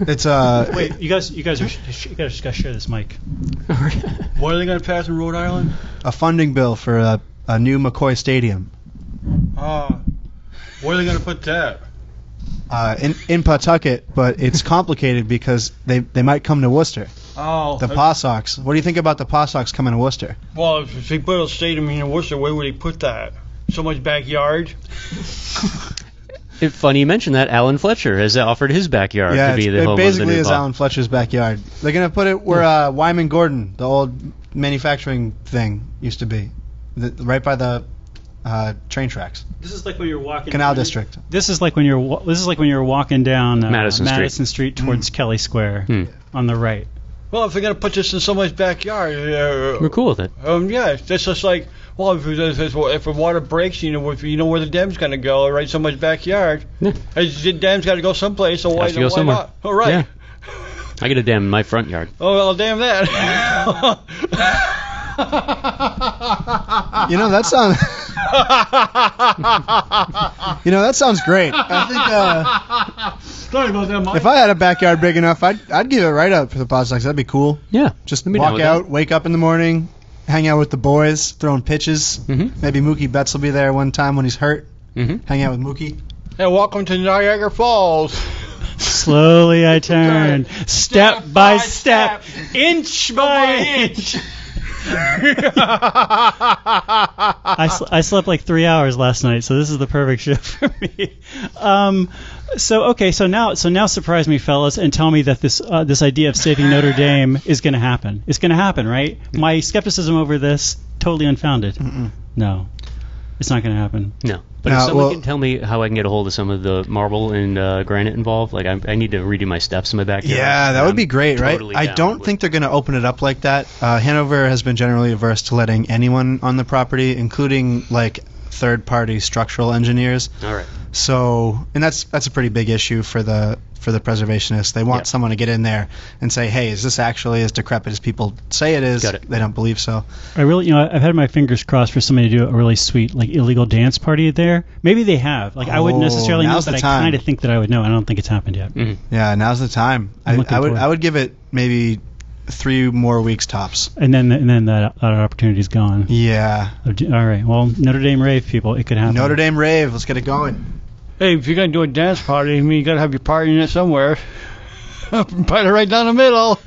S8: It's
S1: Wait, you guys just got to share this mic.
S6: What are they going to pass in Rhode Island?
S8: a funding bill for a new McCoy Stadium
S6: Where are they going to put that?
S8: in Pawtucket, but it's complicated because they might come to Worcester.
S6: Oh.
S8: The Paw Sox. What do you think about the Paw Sox coming to Worcester?
S6: Well, if they put a stadium in Worcester, where would they put that? Someone's backyard?
S3: It's funny you mentioned that. Alan Fletcher has offered his backyard to be the
S8: it
S3: home
S8: basically
S3: of the new
S8: is
S3: ball.
S8: Alan Fletcher's backyard. They're gonna put it where Wyman Gordon, the old manufacturing thing, used to be, right by the train tracks.
S1: This is like when you're walking
S8: Canal District.
S1: This is like when you're walking down
S3: Madison
S1: Street towards Kelly Square on the right.
S6: Well, if they're going to put this in someone's backyard,
S3: We're cool with it.
S6: yeah, it's just like, well, if the water breaks, you know where the dam's going to go, right? Someone's backyard.
S3: Yeah.
S6: The dam's got to go someplace, so why,
S3: Has to go
S6: why
S3: somewhere.
S6: not? All right.
S3: Yeah. I get a dam in my front yard.
S6: Oh, well, damn that.
S8: You know that sounds. That sounds great. I think
S6: Sorry about that, Mike.
S8: if I had a backyard big enough, I'd give it right up for the Paw Sox. That'd be cool.
S3: Yeah.
S8: Just
S3: I'd be down
S8: walk
S3: with
S8: out,
S3: that.
S8: wake up in the morning, hang out with the boys, throwing pitches.
S3: Mhm.
S8: Maybe Mookie Betts will be there one time when he's hurt.
S3: Mm-hmm.
S8: Hang out with Mookie.
S6: And welcome to Niagara Falls.
S1: Slowly I turned, step by step, inch by inch. I slept like 3 hours last night, so this is the perfect show for me. So now surprise me, fellas, and tell me that this idea of saving Notre Dame is going to happen. It's going to happen, right? My skepticism over this totally unfounded. No, it's not going to happen.
S3: No. But if someone can tell me how I can get a hold of some of the marble and granite involved, like I need to redo my steps in my backyard.
S8: Yeah, that would be great,
S3: totally
S8: right? I
S3: down
S8: don't
S3: with
S8: think they're going to open it up like that. Hanover has been generally averse to letting anyone on the property, including like third-party structural engineers.
S3: All right.
S8: So, and that's a pretty big issue for the preservationists. They want someone to get in there and say, "Hey, is this actually as decrepit as people say it is?"
S3: Got it.
S8: They don't believe so.
S1: I really, I've had my fingers crossed for somebody to do a really sweet, like, illegal dance party there. Maybe they have. Like, I wouldn't necessarily know,
S8: now's
S1: but
S8: the
S1: I
S8: time.
S1: kind of think that I would know. I don't think it's happened yet.
S3: Mm-hmm.
S8: Yeah, now's the time.
S1: I'm looking forward.
S8: I would give it maybe 3 more weeks tops.
S1: And then that opportunity's gone.
S8: Yeah.
S1: All right. Well, Notre Dame rave, people. It could happen.
S8: Notre Dame rave. Let's get it going.
S6: Hey, if you're going to do a dance party, I mean, you got to have your party in it somewhere. Put it right down the middle.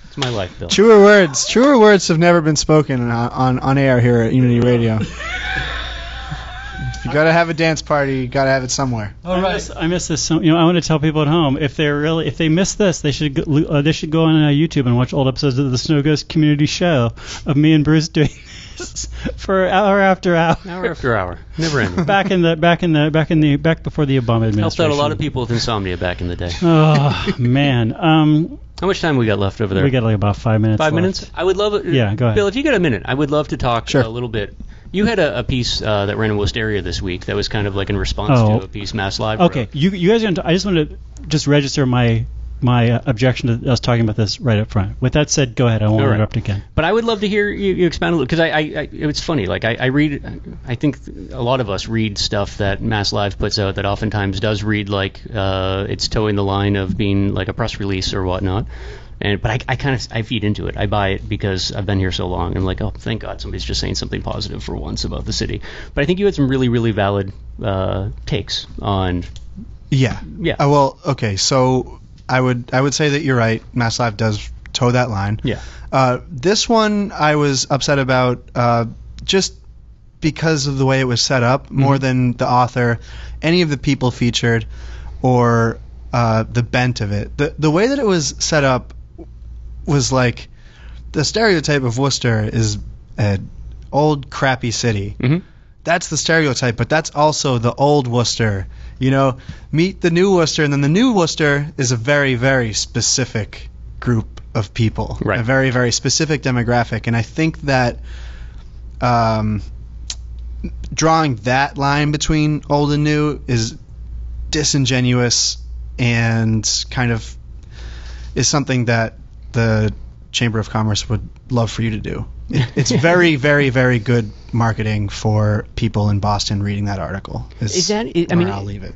S3: It's my life, Bill.
S8: Truer words have never been spoken on air here at Unity Radio. If you got to have a dance party, you got to have it somewhere.
S6: All right.
S1: I miss this. I want to tell people at home if they miss this, they should go on YouTube and watch old episodes of the Snow Ghost Community Show of me and Bruce doing this for hour after hour.
S3: Hour after hour, never ending.
S1: back before the Obama administration.
S3: Helped out a lot of people with insomnia back in the day.
S1: Oh man.
S3: How much time we got left over there?
S1: We got like about 5 minutes.
S3: 5
S1: left.
S3: minutes? I would love it.
S1: Yeah, go ahead.
S3: Bill, if you got a minute, I would love to talk
S8: Sure.
S3: a little bit. You had a piece that ran in Wisteria this week that was kind of like in response to a piece Mass Live wrote.
S1: Okay, you guys. I just want to register my objection to us talking about this right up front. With that said, go ahead. I won't interrupt again.
S3: But I would love to hear you expand a little, because it's funny. Like I read, I think a lot of us read stuff that Mass Live puts out that oftentimes does read like it's towing the line of being like a press release or whatnot. But I feed into it. I buy it because I've been here so long. I'm like, oh, thank God somebody's just saying something positive for once about the city. But I think you had some really, really valid takes on.
S8: Yeah.
S3: Yeah.
S8: Well, okay. So I would say that you're right. Mass Live does toe that line.
S3: Yeah.
S8: This one I was upset about just because of the way it was set up, more than the author, any of the people featured, or the bent of it. The way that it was set up was like the stereotype of Worcester is an old crappy city.
S3: Mm-hmm.
S8: That's the stereotype, but that's also the old Worcester. Meet the new Worcester, and then the new Worcester is a very, very specific group of people,
S3: right.
S8: A very, very specific demographic, and I think that drawing that line between old and new is disingenuous and kind of is something that the Chamber of Commerce would love for you to do. It's very, very, very good marketing for people in Boston reading that article.
S3: Is that? I mean,
S8: I'll leave it.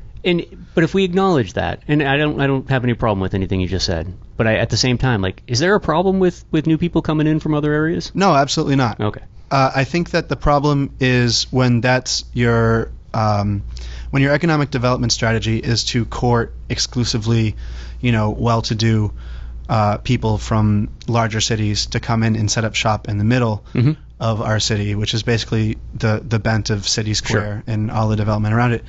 S3: But if we acknowledge that, and I don't have any problem with anything you just said, but at the same time, like, is there a problem with new people coming in from other areas?
S8: No, absolutely not.
S3: Okay.
S8: I think that the problem is when that's your economic development strategy is to court exclusively, well-to-do people from larger cities to come in and set up shop in the middle of our city, which is basically the bent of City Square and all the development around it.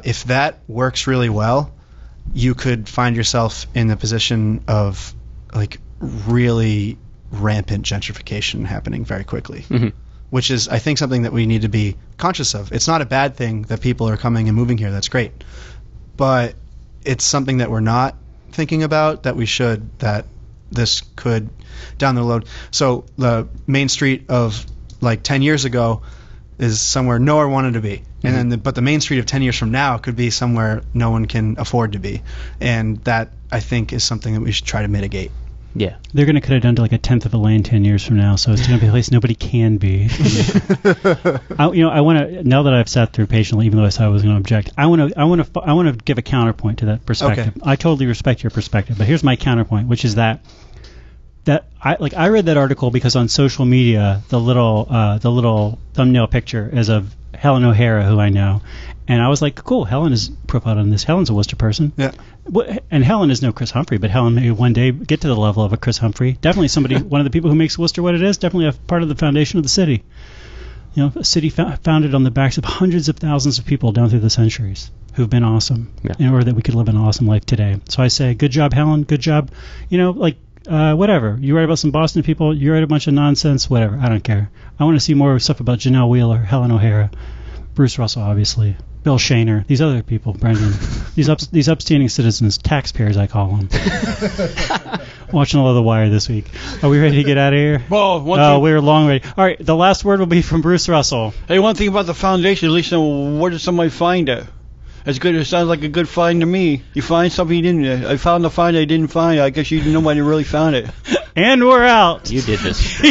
S8: If that works really well, you could find yourself in the position of like really rampant gentrification happening very quickly, which is, I think, something that we need to be conscious of. It's not a bad thing that people are coming and moving here. That's great. But it's something that we're not thinking about that we should, that this could down the road. So the main street of like 10 years ago is somewhere nowhere wanted to be. And then but the main street of 10 years from now could be somewhere no one can afford to be. And that, I think, is something that we should try to mitigate.
S3: Yeah.
S1: They're going to cut it down to like a tenth of a lane 10 years from now, so it's going to be a place nobody can be. I want to, now that I've sat through patiently, even though I said I was going to object, I want to give a counterpoint to that perspective. Okay. I totally respect your perspective, but here's my counterpoint, which is that I read that article because on social media the little thumbnail picture is of Helen O'Hara, who I know, and I was like, cool, Helen is profiled on this. Helen's a Worcester person.
S8: Yeah.
S1: And Helen is no Chris Humphrey, but Helen may one day get to the level of a Chris Humphrey. Definitely somebody, one of the people who makes Worcester what it is. Definitely a part of the foundation of the city. A city founded on the backs of hundreds of thousands of people down through the centuries who've been awesome, in order that we could live an awesome life today. So I say, good job, Helen. Good job. Whatever. You write about some Boston people, you write a bunch of nonsense, whatever. I don't care. I want to see more stuff about Janelle Wheeler, Helen O'Hara, Bruce Russell, obviously, Bill Shaner, these other people, Brendan, these upstanding citizens, taxpayers, I call them. Watching a lot of The Wire this week. Are we ready to get out of here?
S2: Well,
S1: we're long ready. All right, the last word will be from Bruce Russell.
S2: Hey, one thing about the foundation, at least know where did somebody find it? It's good. It sounds like a good find to me. You find something you didn't. I found the find I didn't find. I guess nobody really found it.
S1: And we're out.
S3: You did this.